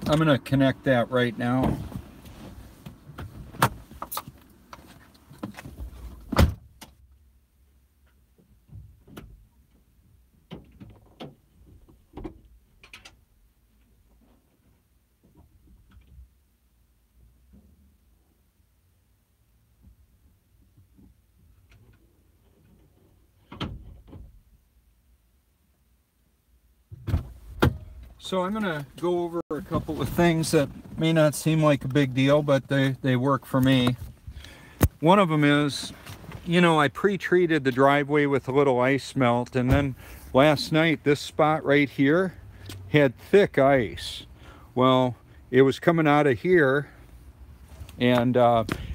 I'm going to connect that right now. So I'm going to go over a couple of things that may not seem like a big deal, but they work for me. One of them is, you know, I pre-treated the driveway with a little ice melt, and then last night this spot right here had thick ice. Well, it was coming out of here, and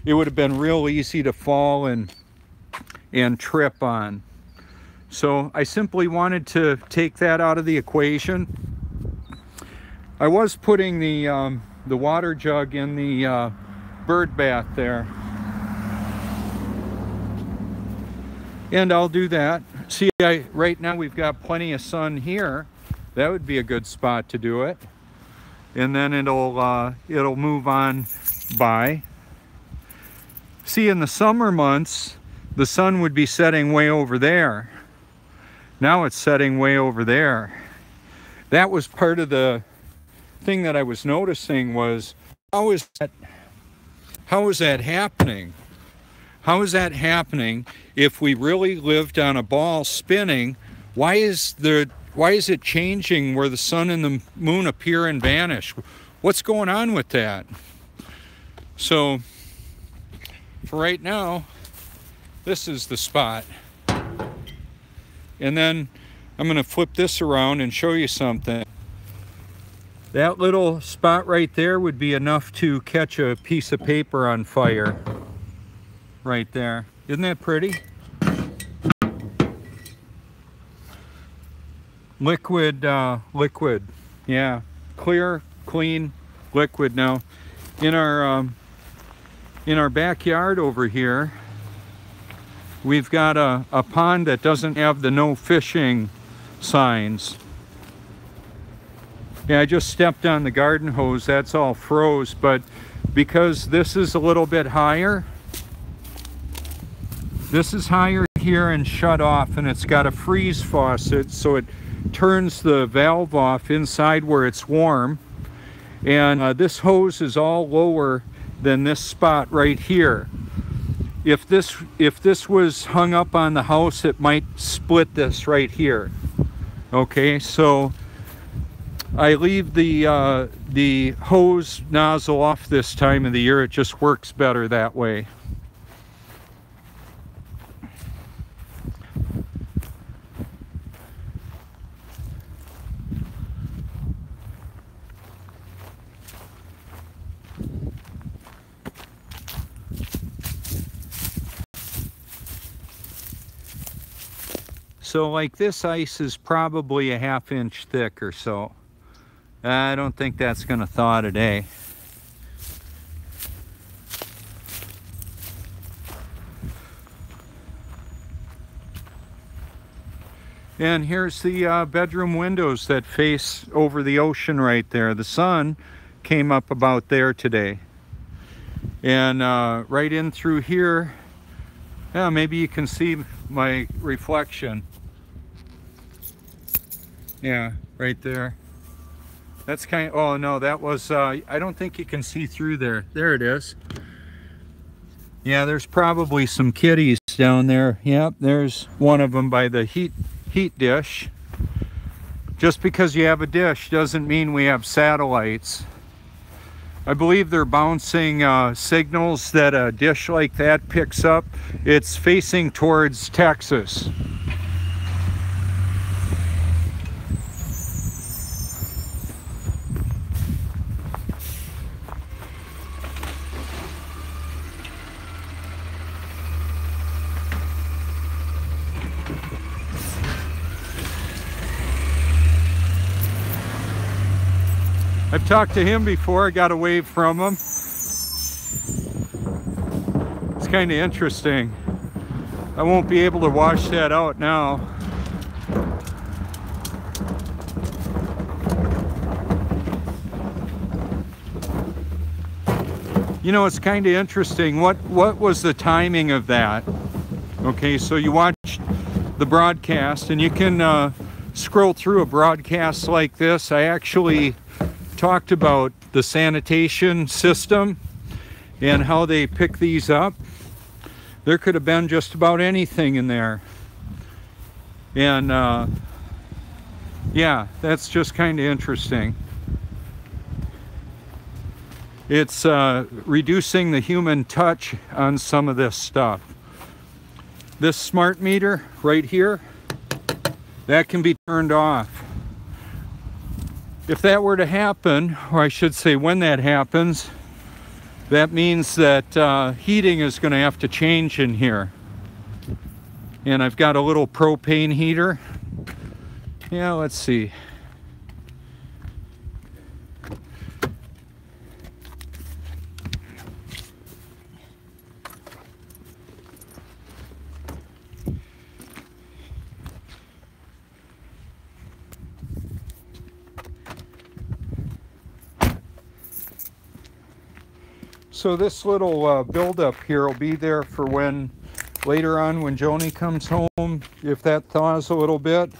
it would have been real easy to fall and trip on. So I simply wanted to take that out of the equation. I was putting the water jug in the bird bath there, and I'll do that. See, right now we've got plenty of sun here. That would be a good spot to do it, and then it'll move on by. See, in the summer months, the sun would be setting way over there. Now it's setting way over there. That was part of the thing that I was noticing was, how is that How is that happening? How is that happening if we really lived on a ball spinning? Why is it changing where the sun and the moon appear and vanish? What's going on with that? So for right now, this is the spot. And then I'm going to flip this around and show you something. That little spot right there would be enough to catch a piece of paper on fire. Right there. Isn't that pretty? Liquid, liquid. Yeah, clear, clean, liquid. Now, in our backyard over here, we've got a pond that doesn't have the no fishing signs. Yeah, I just stepped on the garden hose. That's all froze, but because this is a little bit higher, this is higher here and shut off, and it's got a freeze faucet, so it turns the valve off inside where it's warm. And this hose is all lower than this spot right here. If this was hung up on the house, it might split this right here. Okay, so I leave the hose nozzle off this time of the year. It just works better that way. So like this ice is probably a ½ inch thick or so. I don't think that's going to thaw today. And here's the bedroom windows that face over the ocean right there. The sun came up about there today. And right in through here, yeah, maybe you can see my reflection. Yeah, right there. That's kind of, oh no, that was, I don't think you can see through there. There it is. Yeah, there's probably some kitties down there. Yep, there's one of them by the heat dish. Just because you have a dish doesn't mean we have satellites. I believe they're bouncing signals that a dish like that picks up. It's facing towards Texas. I've talked to him before. I got a wave from him. It's kind of interesting. I won't be able to wash that out now. You know, it's kind of interesting. What was the timing of that? Okay, so you watched the broadcast, and you can scroll through a broadcast like this. I actually talked about the sanitation system and how they pick these up. There could have been just about anything in there. And yeah, that's just kind of interesting. It's reducing the human touch on some of this stuff. This smart meter right here, that can be turned off. If that were to happen, or I should say when that happens, that means that heating is going to have to change in here. And I've got a little propane heater. Yeah, let's see. So this little buildup here will be there for when, later on when Joni comes home, if that thaws a little bit,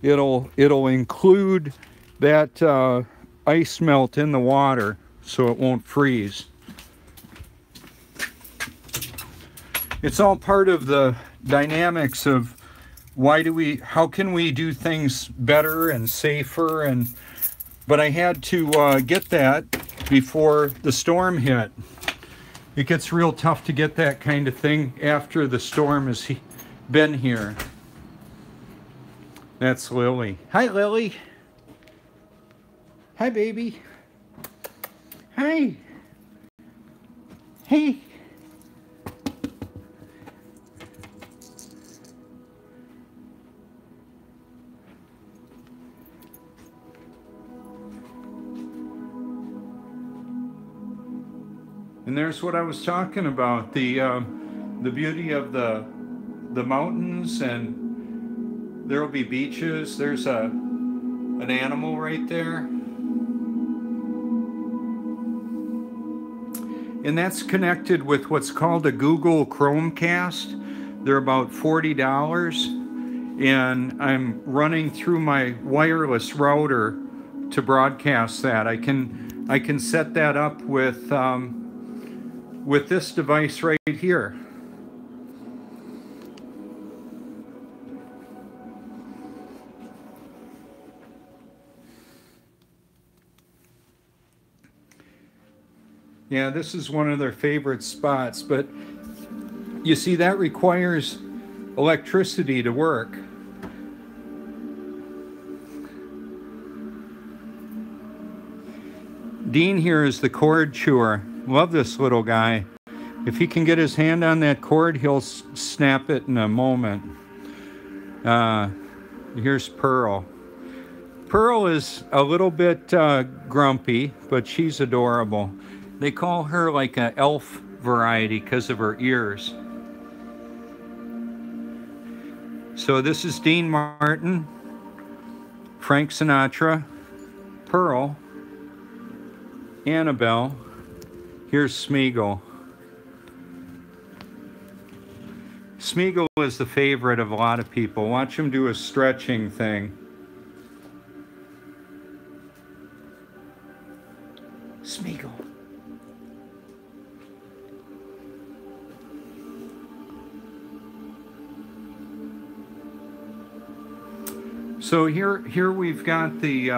it'll include that ice melt in the water so it won't freeze. It's all part of the dynamics of how can we do things better and safer, but I had to get that before the storm hit. It gets real tough to get that kind of thing after the storm has been here. That's Lily. Hi, Lily. Hi, baby. Hi. Hey. And there's what I was talking about, the beauty of the mountains, and there'll be beaches. There's an animal right there. And that's connected with what's called a Google Chromecast. They're about $40, and I'm running through my wireless router to broadcast that. I can set that up with this device right here. Yeah, this is one of their favorite spots, but you see that requires electricity to work. Dean here is the cord chewer. Love this little guy. If he can get his hand on that cord, he'll snap it in a moment. Here's Pearl. Pearl is a little bit grumpy, but she's adorable. They call her like an elf variety because of her ears. So this is Dean Martin, Frank Sinatra, Pearl, Annabelle. Here's Smeagol. Smeagol is the favorite of a lot of people. Watch him do a stretching thing. Smeagol. So here we've got the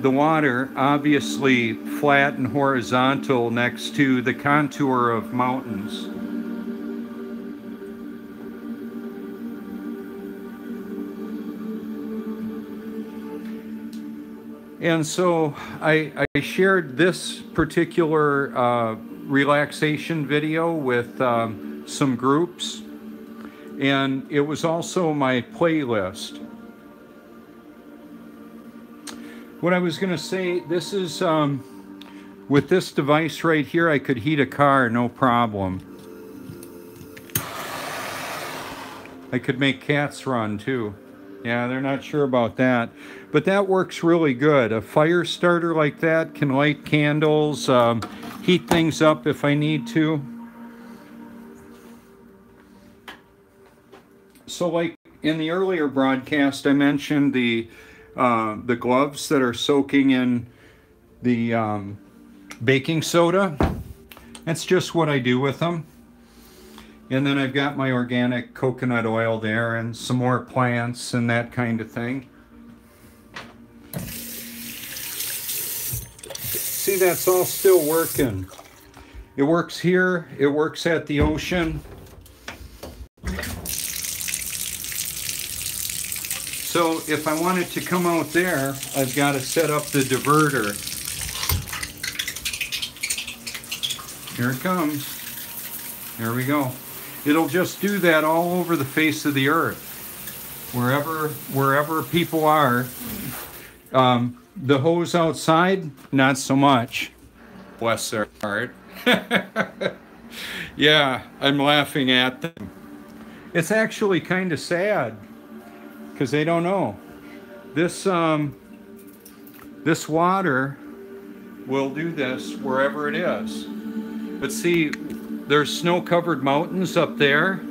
water obviously flat and horizontal next to the contour of mountains. And so I shared this particular relaxation video with some groups, and it was also my playlist. What I was going to say, this is, with this device right here, I could heat a car, no problem. I could make cats run too. Yeah, they're not sure about that. But that works really good. A fire starter like that can light candles, heat things up if I need to. So like in the earlier broadcast, I mentioned the gloves that are soaking in the baking soda. That's just what I do with them. And then I've got my organic coconut oil there and some more plants and that kind of thing. See, that's all still working. It works here, it works at the ocean. So if I want it to come out there, I've got to set up the diverter. Here it comes. There we go. It'll just do that all over the face of the earth. Wherever people are. The hose outside, not so much. Bless their heart. Yeah, I'm laughing at them. It's actually kind of sad because they don't know. This water will do this wherever it is. But see, there's snow-covered mountains up there,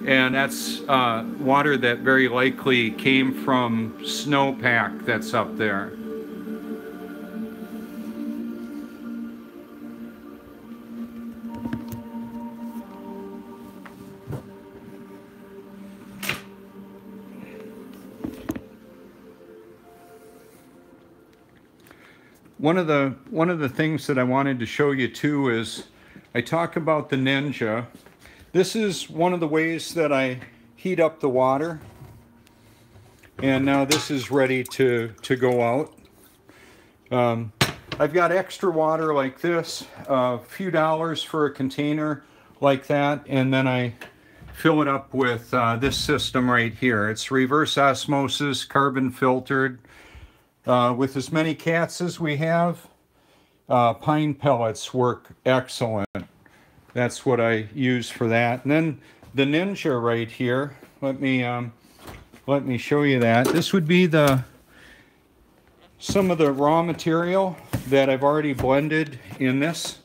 and that's water that very likely came from snowpack that's up there. one of the things that I wanted to show you too is I talk about the Ninja. This is one of the ways that I heat up the water. And now this is ready to go out. I've got extra water like this, a few dollars for a container like that, and then I fill it up with this system right here. It's reverse osmosis, carbon filtered. With as many cats as we have, pine pellets work excellent. That's what I use for that. And then the Ninja right here, let me show you that. This would be some of the raw material that I've already blended in this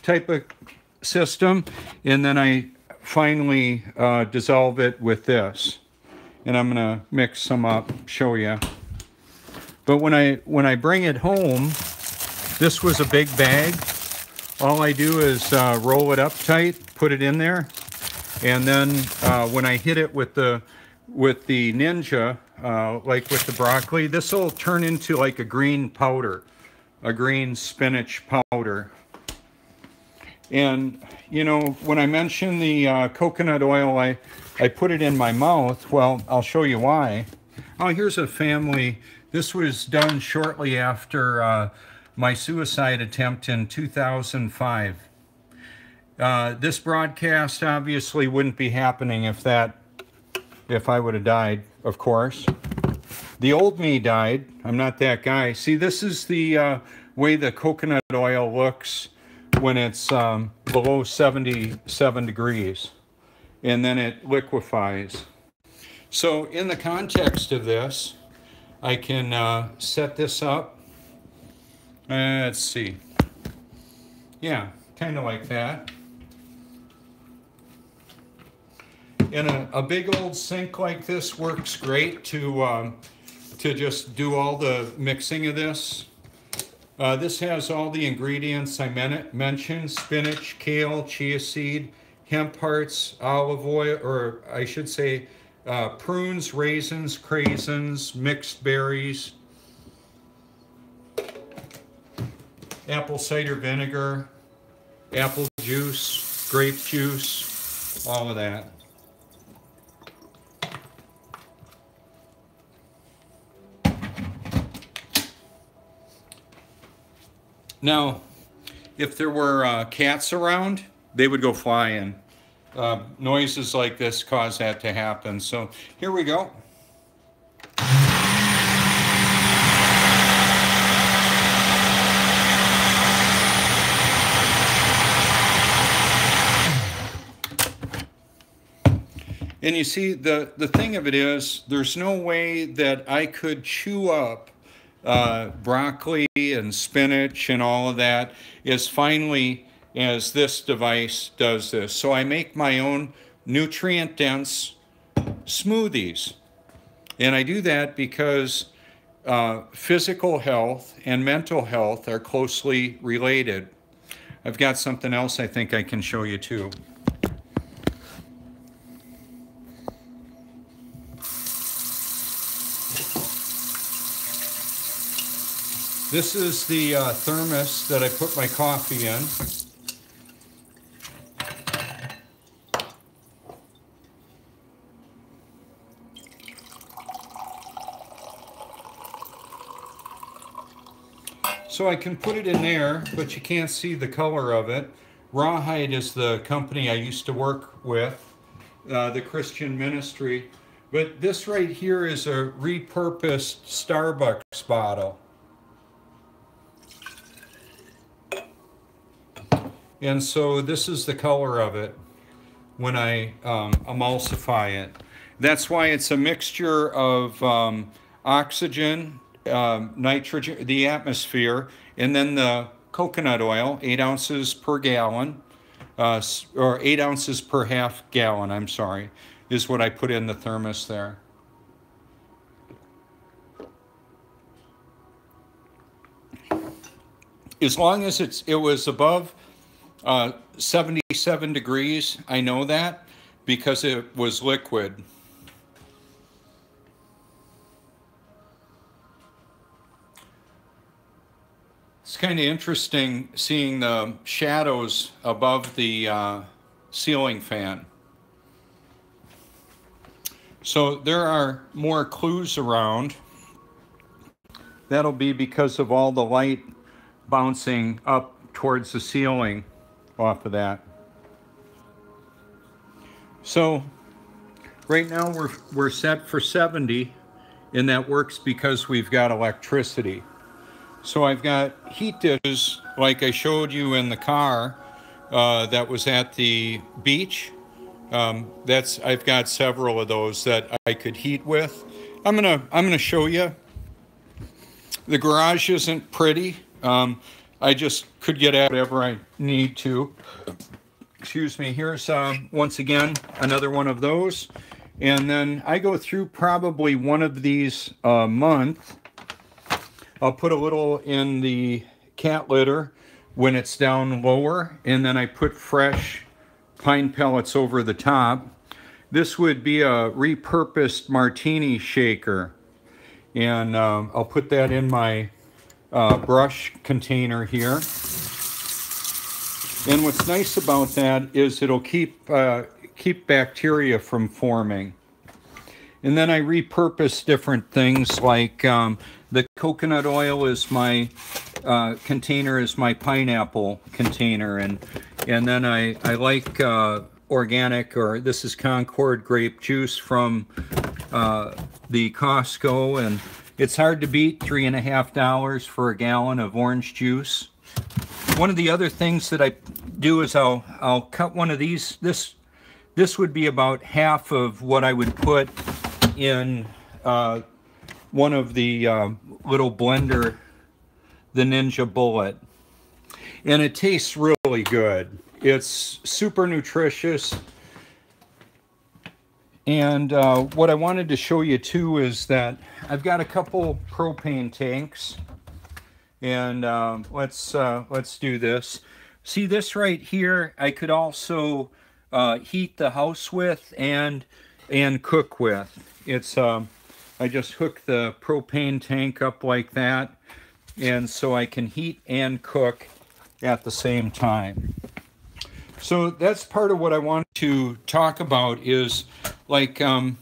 type of system, and then I finally dissolve it with this. And I'm gonna mix some up, show you. But when I bring it home, this was a big bag. All I do is roll it up tight, put it in there, and then when I hit it with the Ninja, like with the broccoli, this will turn into like a green powder, a green spinach powder. And you know, when I mentioned the coconut oil, I put it in my mouth. Well, I'll show you why. Oh, here's a family. This was done shortly after my suicide attempt in 2005. This broadcast obviously wouldn't be happening if I would have died, of course. The old me died. I'm not that guy. See, this is the way the coconut oil looks when it's below 77 degrees, and then it liquefies. So in the context of this, I can set this up. Let's see. Yeah, kind of like that. And a big old sink like this works great to just do all the mixing of this. This has all the ingredients I mentioned: spinach, kale, chia seed, hemp hearts, olive oil, or I should say prunes, raisins, craisins, mixed berries, apple cider vinegar, apple juice, grape juice, all of that. Now, if there were cats around, they would go flying. Noises like this cause that to happen. So here we go. And you see, the thing of it is, there's no way that I could chew up broccoli and spinach and all of that as finely as this device does this. So I make my own nutrient-dense smoothies. And I do that because physical health and mental health are closely related. I've got something else I think I can show you too. This is the thermos that I put my coffee in. So I can put it in there, but you can't see the color of it. Rawhide is the company I used to work with, the Christian ministry. But this right here is a repurposed Starbucks bottle. And so this is the color of it when I emulsify it. That's why it's a mixture of oxygen, nitrogen, the atmosphere, and then the coconut oil, 8 ounces per gallon, or 8 ounces per half gallon, I'm sorry, is what I put in the thermos there. As long as it was above 77 degrees, I know that because it was liquid. It's kind of interesting seeing the shadows above the ceiling fan. So there are more clues around. That'll be because of all the light bouncing up towards the ceiling off of that. So right now we're set for 70, and that works because we've got electricity. So I've got heat dishes like I showed you in the car that was at the beach. I've got several of those that I could heat with. I'm gonna show you. The garage isn't pretty. I just could get at whatever I need to. Excuse me. Here's once again another one of those, and then I go through probably one of these a month. I'll put a little in the cat litter when it's down lower, and then I put fresh pine pellets over the top. This would be a repurposed martini shaker, and I'll put that in my brush container here. And what's nice about that is it'll keep bacteria from forming. And then I repurpose different things, like the coconut oil is my container, is my pineapple container, and then I like organic, or this is Concord grape juice from the Costco, and it's hard to beat $3.50 for a gallon of orange juice. One of the other things that I do is I'll cut one of these. This would be about half of what I would put in one of the little blender, the Ninja Bullet, and it tastes really good. It's super nutritious. And what I wanted to show you too is that I've got a couple propane tanks, and let's do this. See this right here? I could also heat the house with and cook with. It's I just hook the propane tank up like that, and so I can heat and cook at the same time. So that's part of what I want to talk about is like, oh,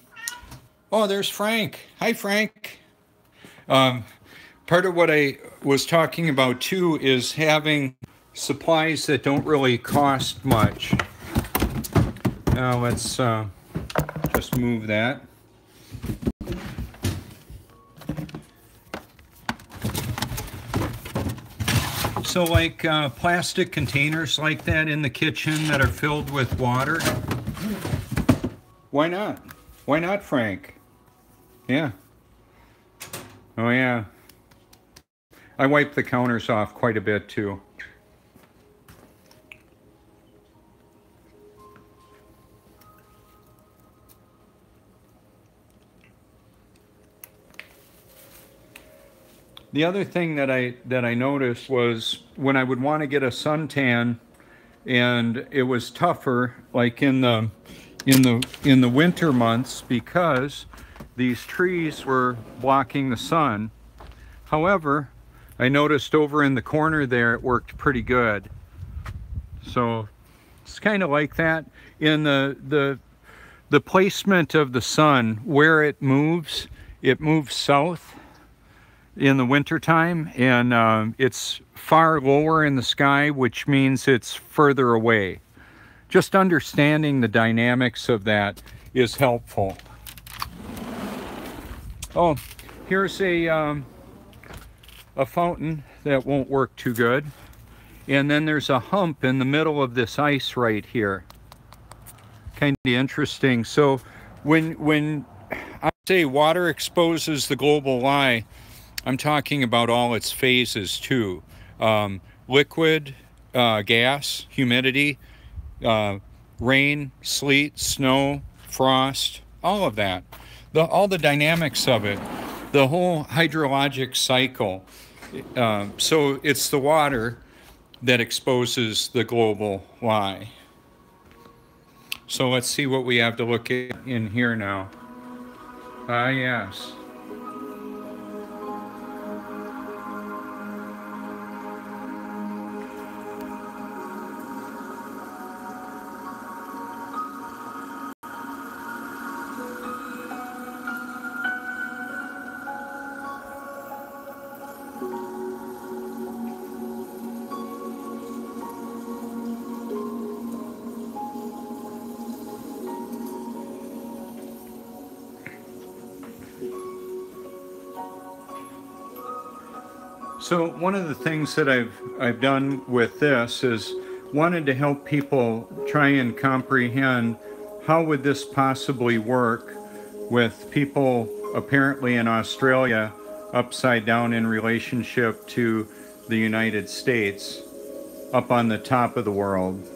there's Frank. Hi, Frank. Part of what I was talking about too is having supplies that don't really cost much. Now let's just move that. So like plastic containers like that in the kitchen that are filled with water. Why not? Why not, Frank? Yeah. Oh yeah. I wipe the counters off quite a bit too. The other thing that I noticed was when I would want to get a suntan, and it was tougher, like in the winter months, because these trees were blocking the sun. However, I noticed over in the corner there it worked pretty good. So it's kind of like that. In the placement of the sun, where it moves south in the winter time, and it's far lower in the sky, which means it's further away. Just understanding the dynamics of that is helpful. Oh, here's a fountain that won't work too good, and then there's a hump in the middle of this ice right here. Kind of interesting. So when I say water exposes the global lie, I'm talking about all its phases too. Liquid, gas, humidity, rain, sleet, snow, frost, all of that. All the dynamics of it, the whole hydrologic cycle. So it's the water that exposes the global lie. So let's see what we have to look at in here now. Yes. So one of the things that I've done with this is wanted to help people try and comprehend how would this possibly work with people apparently in Australia upside down in relationship to the United States up on the top of the world.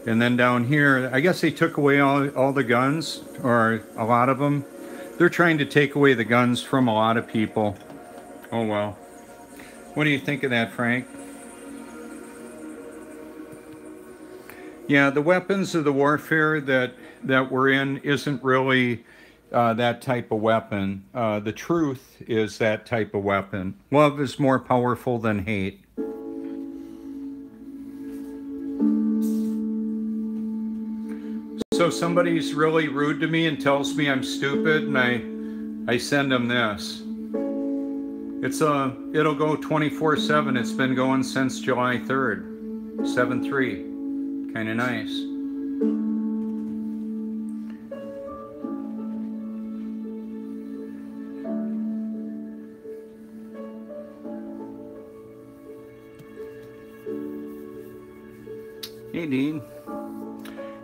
And then down here, I guess they took away all the guns, or a lot of them. They're trying to take away the guns from a lot of people. Oh well. What do you think of that, Frank? Yeah, the weapons of the warfare that we're in isn't really that type of weapon. The truth is that type of weapon. Love is more powerful than hate. So somebody's really rude to me and tells me I'm stupid, and I send them this. It'll go 24/7. It's been going since July 3rd, 7/3. Kind of nice. Hey, Dean.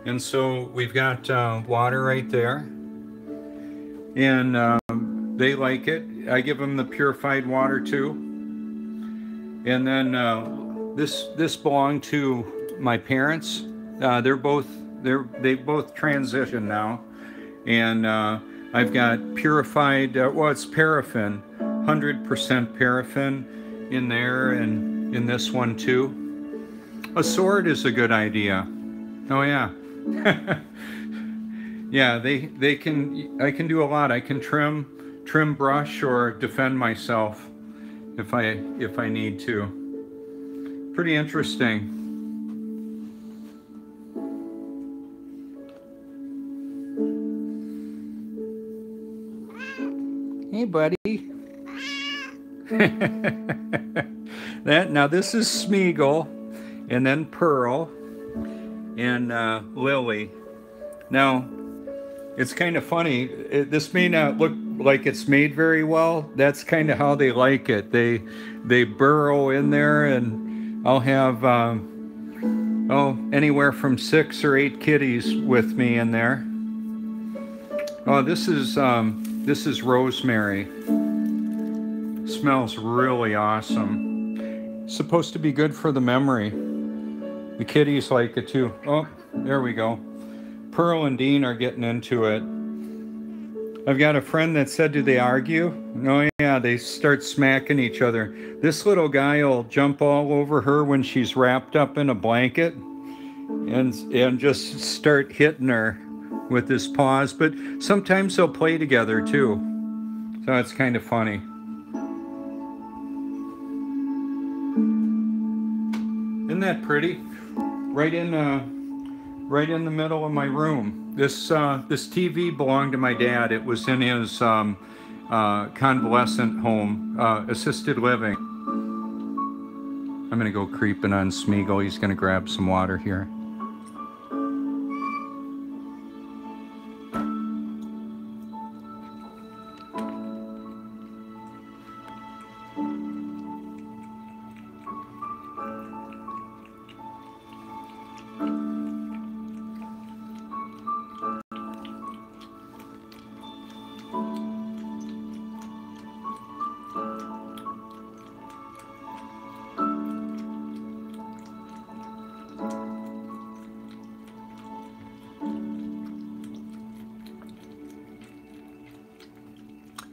And so we've got water right there, and they like it. I give them the purified water too. And then this belonged to my parents. They've both transitioned now, and I've got purified. Well, it's paraffin, 100% paraffin in there, and in this one too. A sword is a good idea. Oh yeah. Yeah, they can. I can do a lot. I can trim, brush, or defend myself if I need to. Pretty interesting. Hey, buddy. Now this is Smeagol, and then Pearl, and Lily. Now, it's kind of funny. This may not look like it's made very well. That's kind of how they like it. They burrow in there, and I'll have anywhere from 6 or 8 kitties with me in there. Oh, this is rosemary. Smells really awesome. Supposed to be good for the memory. The kitties like it too. Oh, there we go. Pearl and Dean are getting into it. I've got a friend that said, do they argue? No, yeah, they start smacking each other. This little guy will jump all over her when she's wrapped up in a blanket and just start hitting her with his paws. But sometimes they'll play together too. So it's kind of funny. Isn't that pretty? Right in the middle of my room. This TV belonged to my dad. It was in his convalescent home, assisted living. I'm gonna go creeping on Smeagol. He's gonna grab some water here.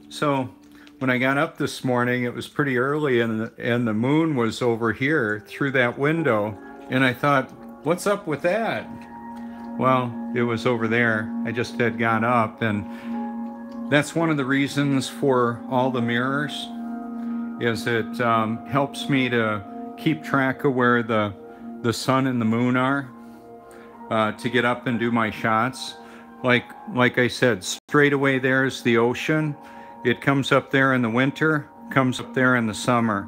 So when I got up this morning, it was pretty early, and the moon was over here through that window, and I thought, what's up with that? Well, it was over there. I just had got up, and that's one of the reasons for all the mirrors, is it helps me to keep track of where the sun and the moon are, to get up and do my shots. Like I said, straight away there's the ocean. It comes up there in the winter, comes up there in the summer.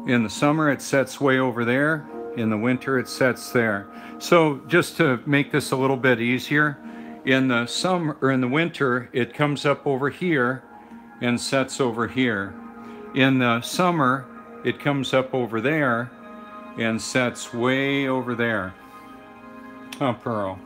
In the summer, it sets way over there. In the winter, it sets there. So just to make this a little bit easier, in the summer or in the winter, it comes up over here and sets over here. In the summer, it comes up over there and sets way over there. Oh, Pearl.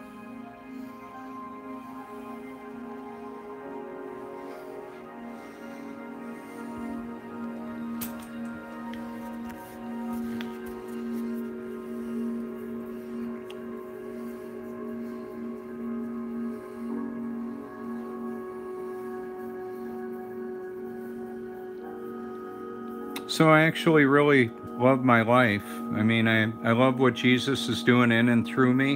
So I actually really love my life. I mean, I love what Jesus is doing in and through me.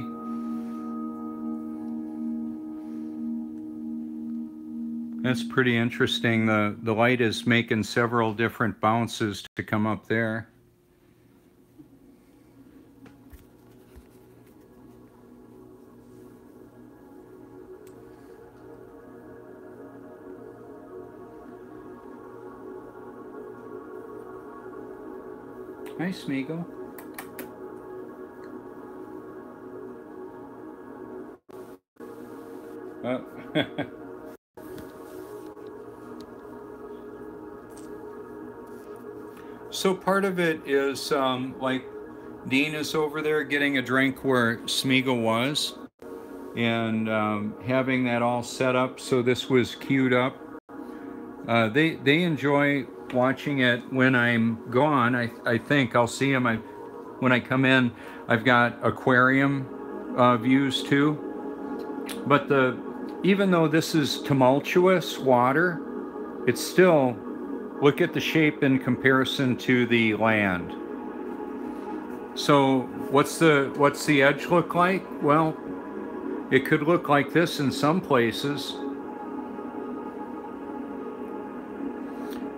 That's pretty interesting. The light is making several different bounces to come up there. Hi, Smeagol. Oh. So part of it is like Dean is over there getting a drink where Smeagol was, and having that all set up so this was queued up. They enjoy watching it when I'm gone. I think I'll see them. When I come in, I've got aquarium views too. But even though this is tumultuous water, it's still, look at the shape in comparison to the land. So what's the edge look like? Well, it could look like this in some places.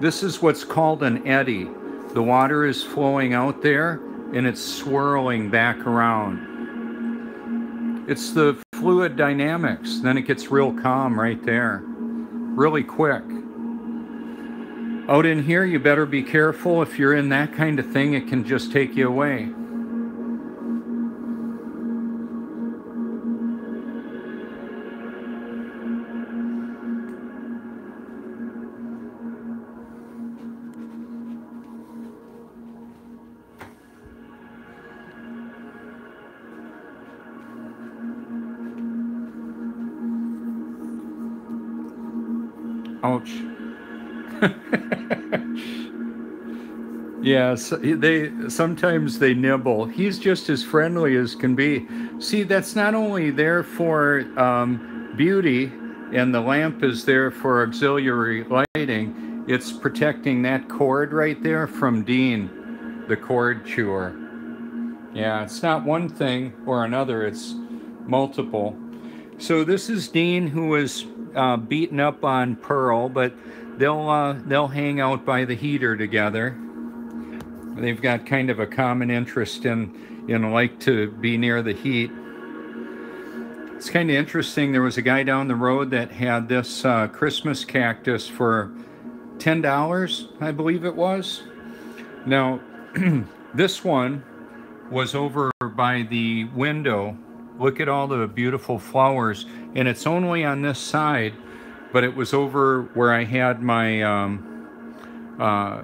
This is what's called an eddy. The water is flowing out there and it's swirling back around. It's the fluid dynamics. Then it gets real calm right there, really quick. Out in here, you better be careful. If you're in that kind of thing, it can just take you away. Ouch. Yeah, so sometimes they nibble. He's just as friendly as can be. See, that's not only there for beauty, and the lamp is there for auxiliary lighting. It's protecting that cord right there from Dean, the cord chewer. Yeah, it's not one thing or another, it's multiple. So this is Dean, who was beaten up on Pearl, but they'll hang out by the heater together. They've got kind of a common interest in like to be near the heat. It's kind of interesting. There was a guy down the road that had this Christmas cactus for $10, I believe it was. Now, this one was over by the window. Look at all the beautiful flowers, and it's only on this side, but it was over where I had my,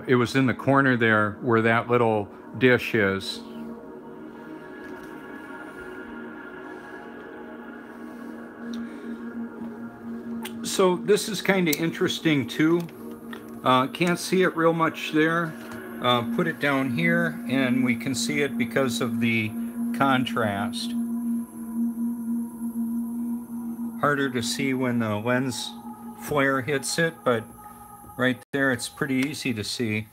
it was in the corner there where that little dish is. So this is kind of interesting too. Can't see it real much there. Put it down here and we can see it because of the contrast. Harder to see when the lens flare hits it, but right there it's pretty easy to see.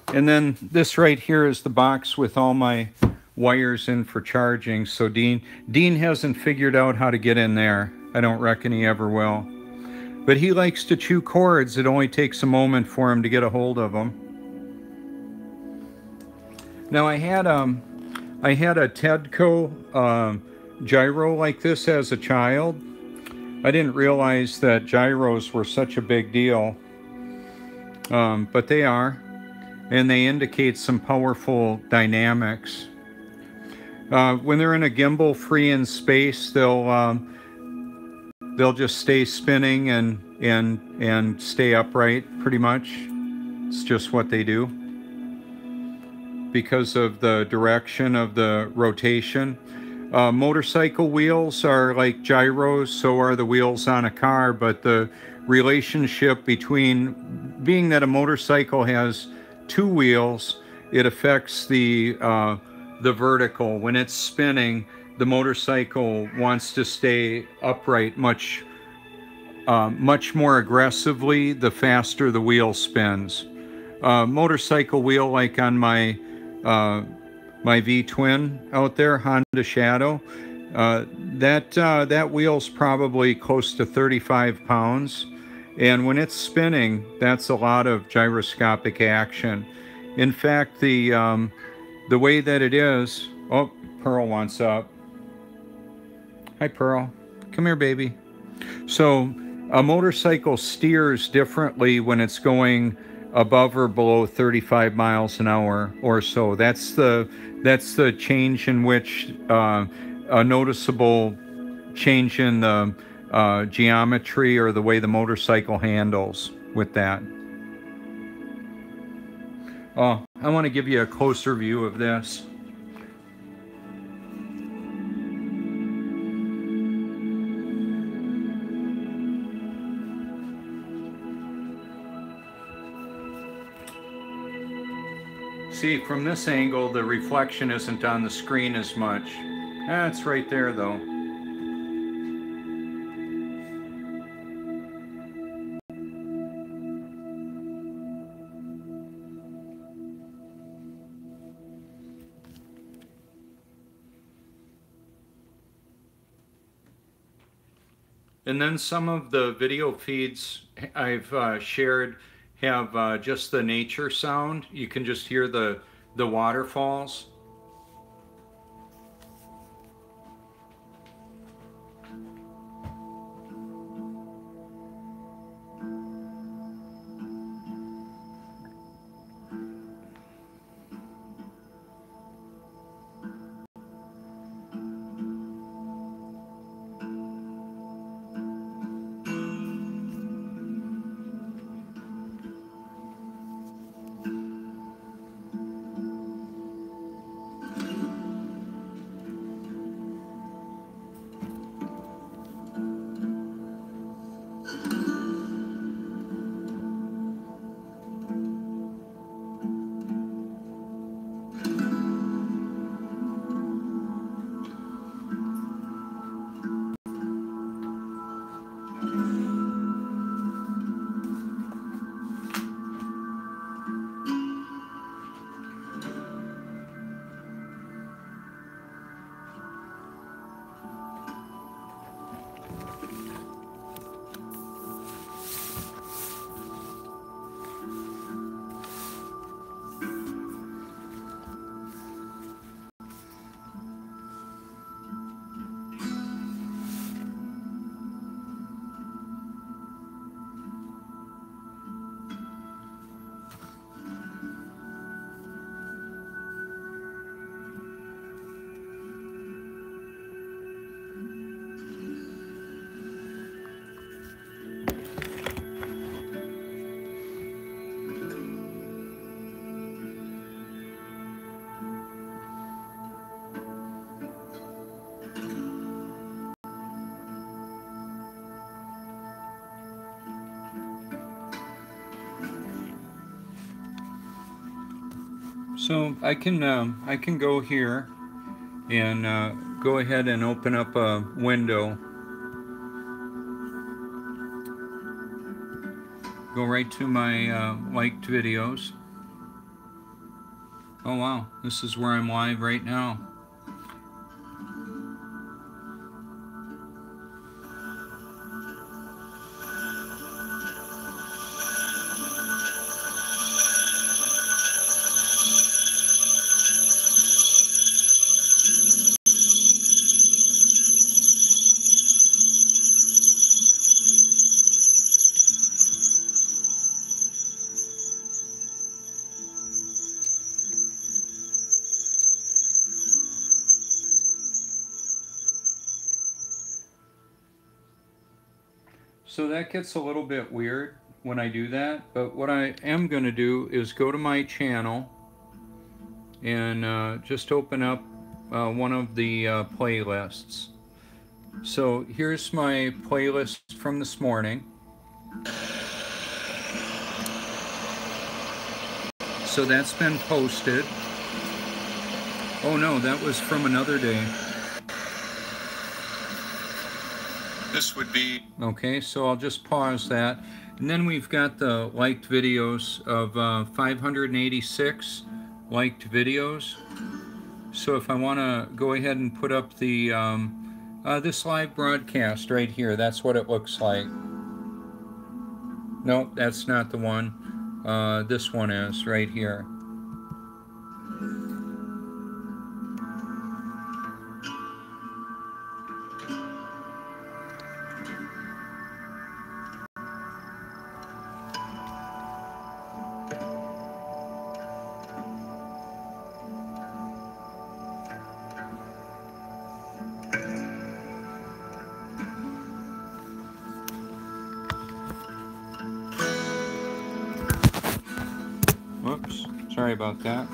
And then this right here is the box with all my wires in for charging. So Dean hasn't figured out how to get in there. I don't reckon he ever will. But he likes to chew cords. It only takes a moment for him to get a hold of them. Now I had a Tedco gyro like this as a child. I didn't realize that gyros were such a big deal, but they are, and they indicate some powerful dynamics. When they're in a gimbal free in space, they'll just stay spinning and stay upright pretty much. It's just what they do. because of the direction of the rotation. Motorcycle wheels are like gyros, so are the wheels on a car, but the relationship between, being that a motorcycle has two wheels, it affects the vertical. When it's spinning, the motorcycle wants to stay upright much more aggressively the faster the wheel spins. Motorcycle wheel, like on my my V-twin out there, Honda Shadow, that wheel's probably close to 35 pounds, and when it's spinning, that's a lot of gyroscopic action. In fact, the way that it is, oh, Pearl wants up. Hi, Pearl. Come here, baby. So a motorcycle steers differently when it's going above or below 35 miles an hour or so. That's the change in which a noticeable change in the geometry or the way the motorcycle handles with that. Oh, I want to give you a closer view of this. See, from this angle, the reflection isn't on the screen as much. It's right there, though. And then some of the video feeds I've shared have just the nature sound. You can just hear the waterfalls. So I can go here and go ahead and open up a window. Go right to my liked videos. Oh wow, this is where I'm live right now. So that gets a little bit weird when I do that, but what I am going to do is go to my channel and just open up one of the playlists. So here's my playlist from this morning. So that's been posted. Oh no, that was from another day. This would be... Okay, so I'll just pause that. And then we've got the liked videos of 586 liked videos. So if I want to go ahead and put up the this live broadcast right here, that's what it looks like. Nope, that's not the one. This one is right here. Whoops, sorry about that.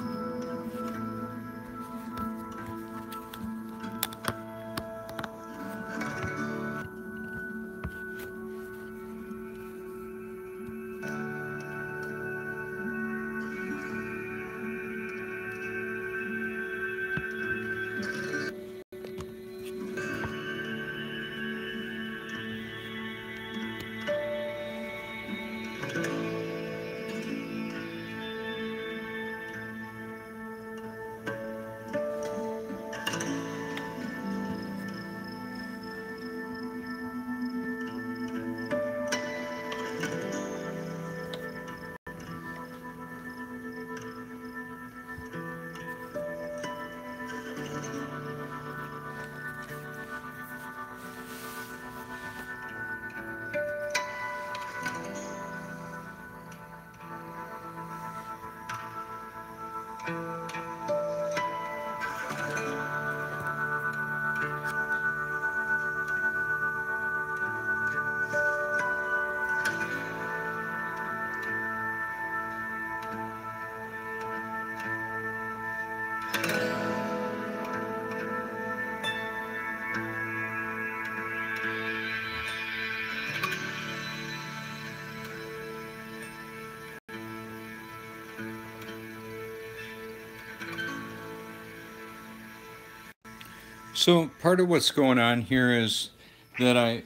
So part of what's going on here is that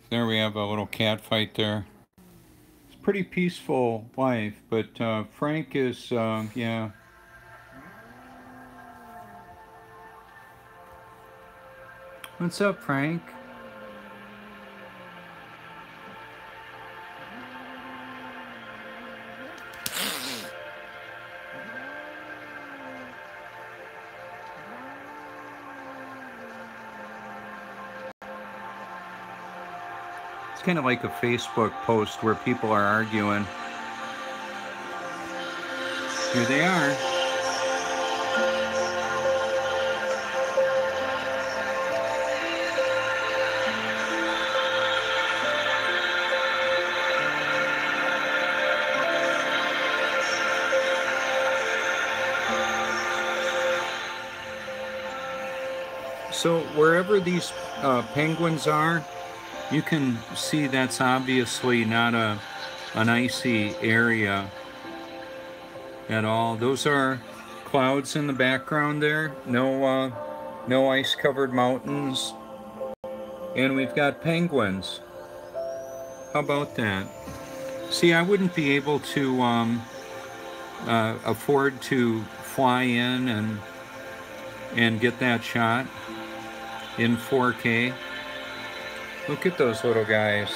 there we have a little cat fight there. It's a pretty peaceful life, but Frank is, yeah. What's up, Frank? Kind of like a Facebook post where people are arguing. Here they are. So wherever these penguins are, you can see that's obviously not an icy area at all. Those are clouds in the background there. No ice-covered mountains. And we've got penguins. How about that? See, I wouldn't be able to afford to fly in and get that shot in 4K. Look at those little guys.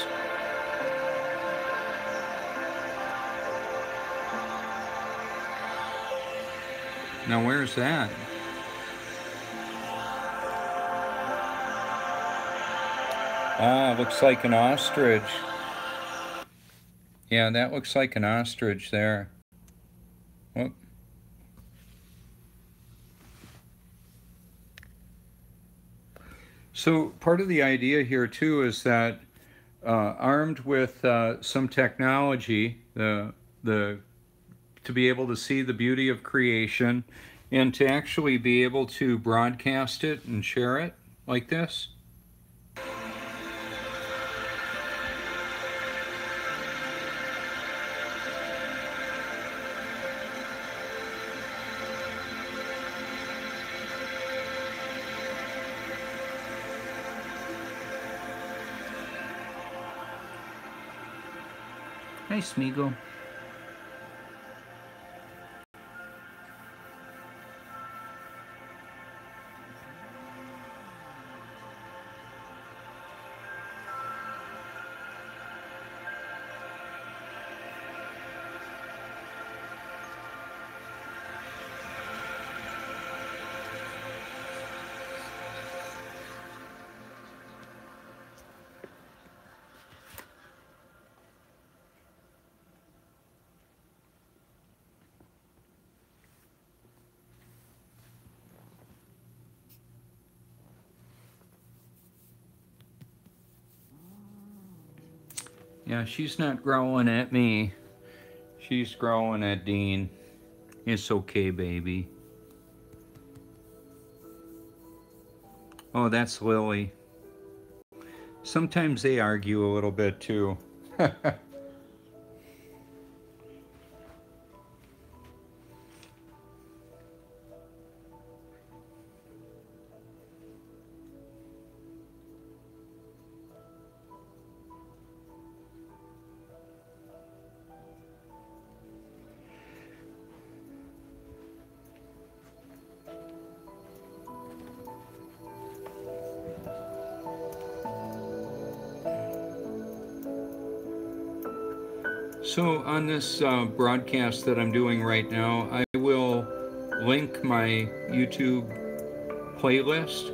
Now where's that? Ah, looks like an ostrich. Yeah, that looks like an ostrich there. Whoop. So part of the idea here too is that armed with some technology, to be able to see the beauty of creation And to actually be able to broadcast it and share it like this. Hi, Smeagol. Yeah, she's not growling at me. She's growling at Dean. It's okay, baby. Oh, that's Lily. Sometimes they argue a little bit too. So on this broadcast that I'm doing right now, I will link my YouTube playlist,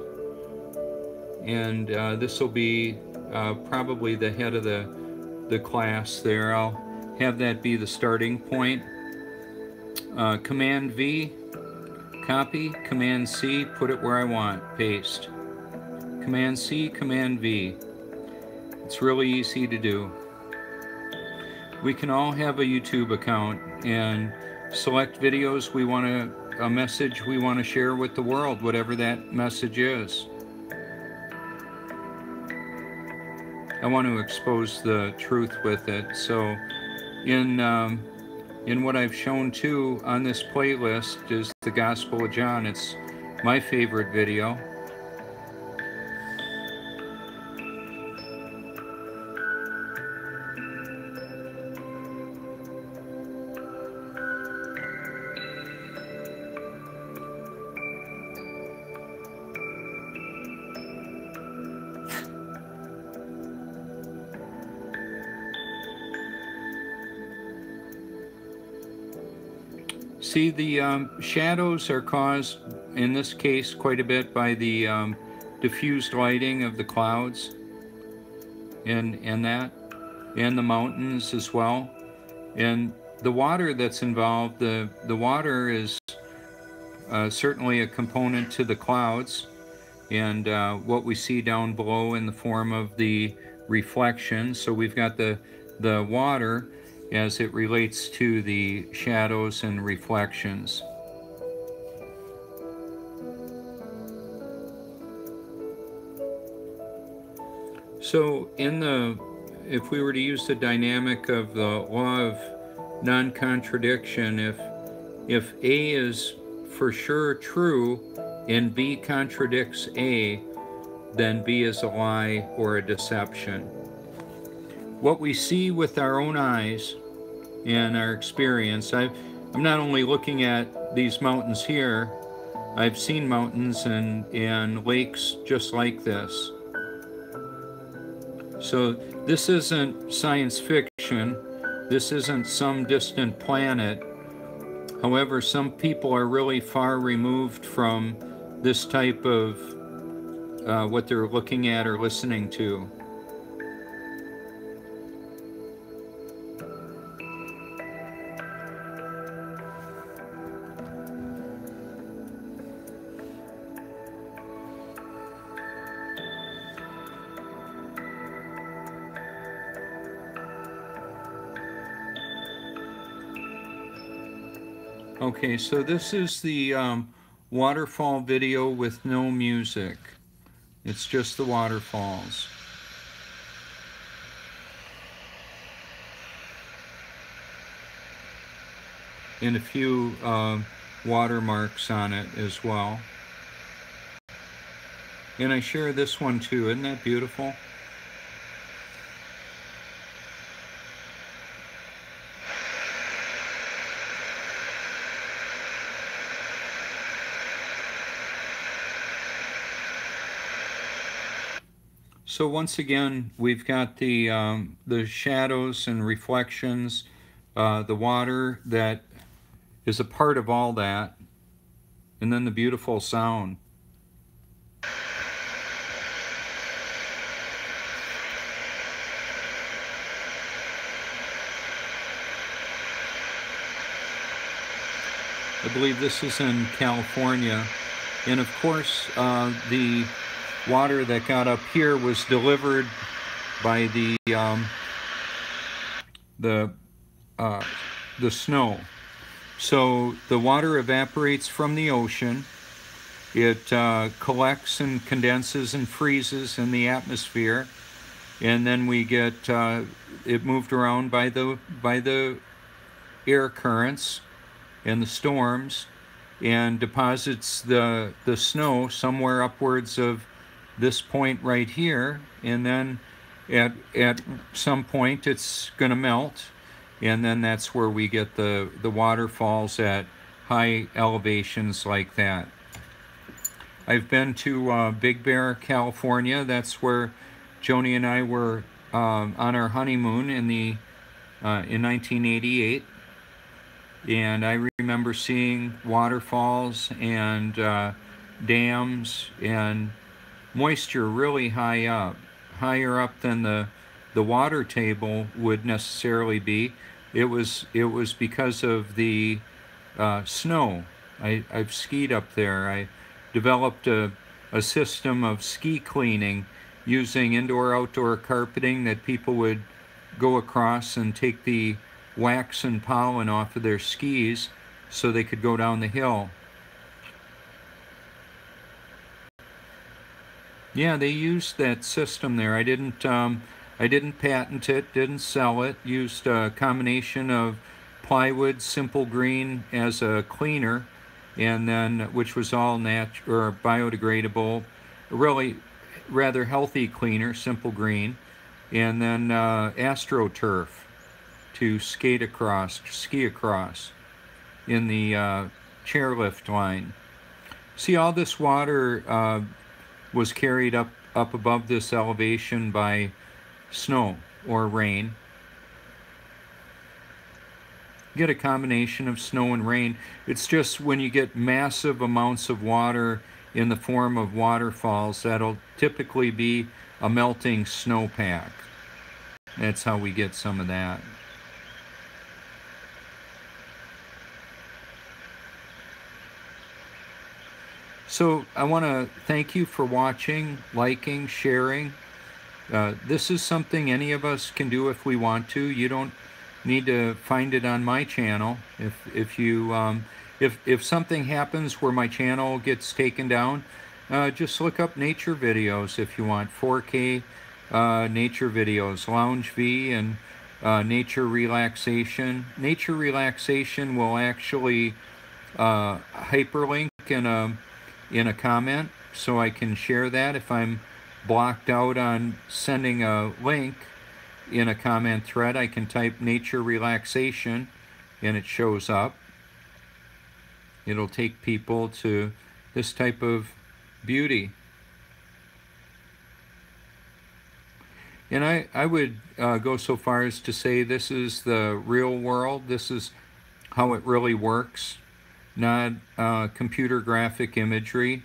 and this will be probably the head of the class there. I'll have that be the starting point. Command V, copy, Command C, put it where I want, paste. Command C, Command V. It's really easy to do. We can all have a YouTube account and select videos we want to, a message we want to share with the world, whatever that message is. I want to expose the truth with it. So in what I've shown too on this playlist is the Gospel of John. It's my favorite video. See, the shadows are caused, in this case, quite a bit by the diffused lighting of the clouds and the mountains as well. And the water that's involved, the water is certainly a component to the clouds, and what we see down below in the form of the reflection. So we've got the water as it relates to the shadows and reflections. So if we were to use the dynamic of the law of non-contradiction, if A is for sure true and B contradicts A, then B is a lie or a deception. What we see with our own eyes and our experience, I'm not only looking at these mountains here, I've seen mountains and lakes just like this. So this isn't science fiction. This isn't some distant planet. However, some people are really far removed from this type of what they're looking at or listening to. Okay, so this is the waterfall video with no music. It's just the waterfalls. And a few watermarks on it as well. And I share this one too. Isn't that beautiful? So once again, we've got the shadows and reflections, the water that is a part of all that, and then the beautiful sound. I believe this is in California, and of course the water that got up here was delivered by the snow. So the water evaporates from the ocean. It collects and condenses and freezes in the atmosphere, and then we get it moved around by the air currents and the storms, and deposits the snow somewhere upwards of this point right here, and then at some point it's going to melt, and then that's where we get the waterfalls at high elevations like that. I've been to Big Bear, California. That's where Joni and I were on our honeymoon in 1988. And I remember seeing waterfalls and dams and moisture really high up, higher up than the water table would necessarily be. It was because of the snow. I've skied up there. I developed a system of ski cleaning using indoor-outdoor carpeting that people would go across and take the wax and pollen off of their skis so they could go down the hill. Yeah, they used that system there. I didn't patent it, didn't sell it. Used a combination of plywood, simple green as a cleaner, and then which was all natural or biodegradable, really rather healthy cleaner, simple green, and then AstroTurf to ski across in the chairlift line. See, all this water was carried up above this elevation by snow or rain. You get a combination of snow and rain. It's just when you get massive amounts of water in the form of waterfalls, that'll typically be a melting snowpack. That's how we get some of that. So I want to thank you for watching, liking, sharing. This is something any of us can do if we want to. You don't need to find it on my channel. If something happens where my channel gets taken down, just look up nature videos if you want. 4K nature videos, Lounge V and nature relaxation. Nature relaxation will actually hyperlink in a comment, so I can share that if I'm blocked out on sending a link in a comment thread. I can type nature relaxation and it shows up. It'll take people to this type of beauty. And I would go so far as to say this is the real world. This is how it really works, not computer graphic imagery.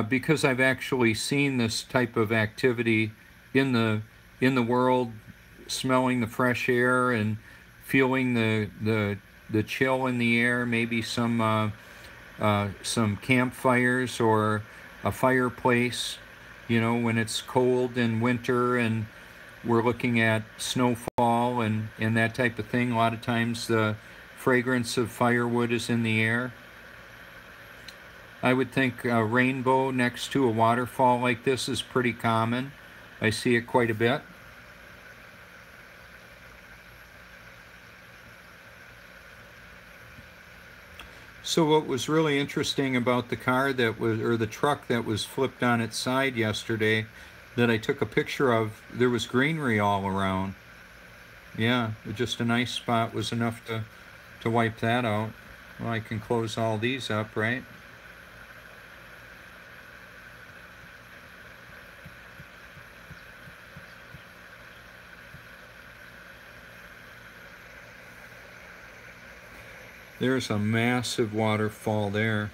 Because I've actually seen this type of activity in the world, smelling the fresh air and feeling the chill in the air, maybe some campfires or a fireplace, you know, when it's cold in winter and we're looking at snowfall and that type of thing. A lot of times the fragrance of firewood is in the air. I would think a rainbow next to a waterfall like this is pretty common. I see it quite a bit. So what was really interesting about the car that was, or the truck that was flipped on its side yesterday that I took a picture of, there was greenery all around. Yeah, just a nice spot was enough to wipe that out. Well, I can close all these up, right? There's a massive waterfall there.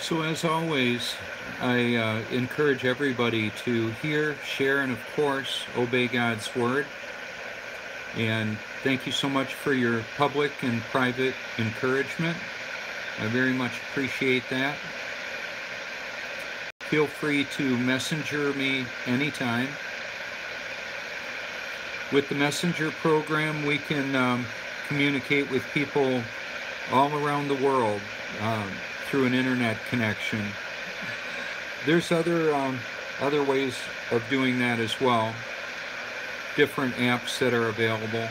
So as always, I encourage everybody to hear, share, and of course, obey God's Word. And thank you so much for your public and private encouragement. I very much appreciate that. Feel free to messenger me anytime. With the messenger program, we can communicate with people all around the world through an internet connection. There's other ways of doing that as well. Different apps that are available.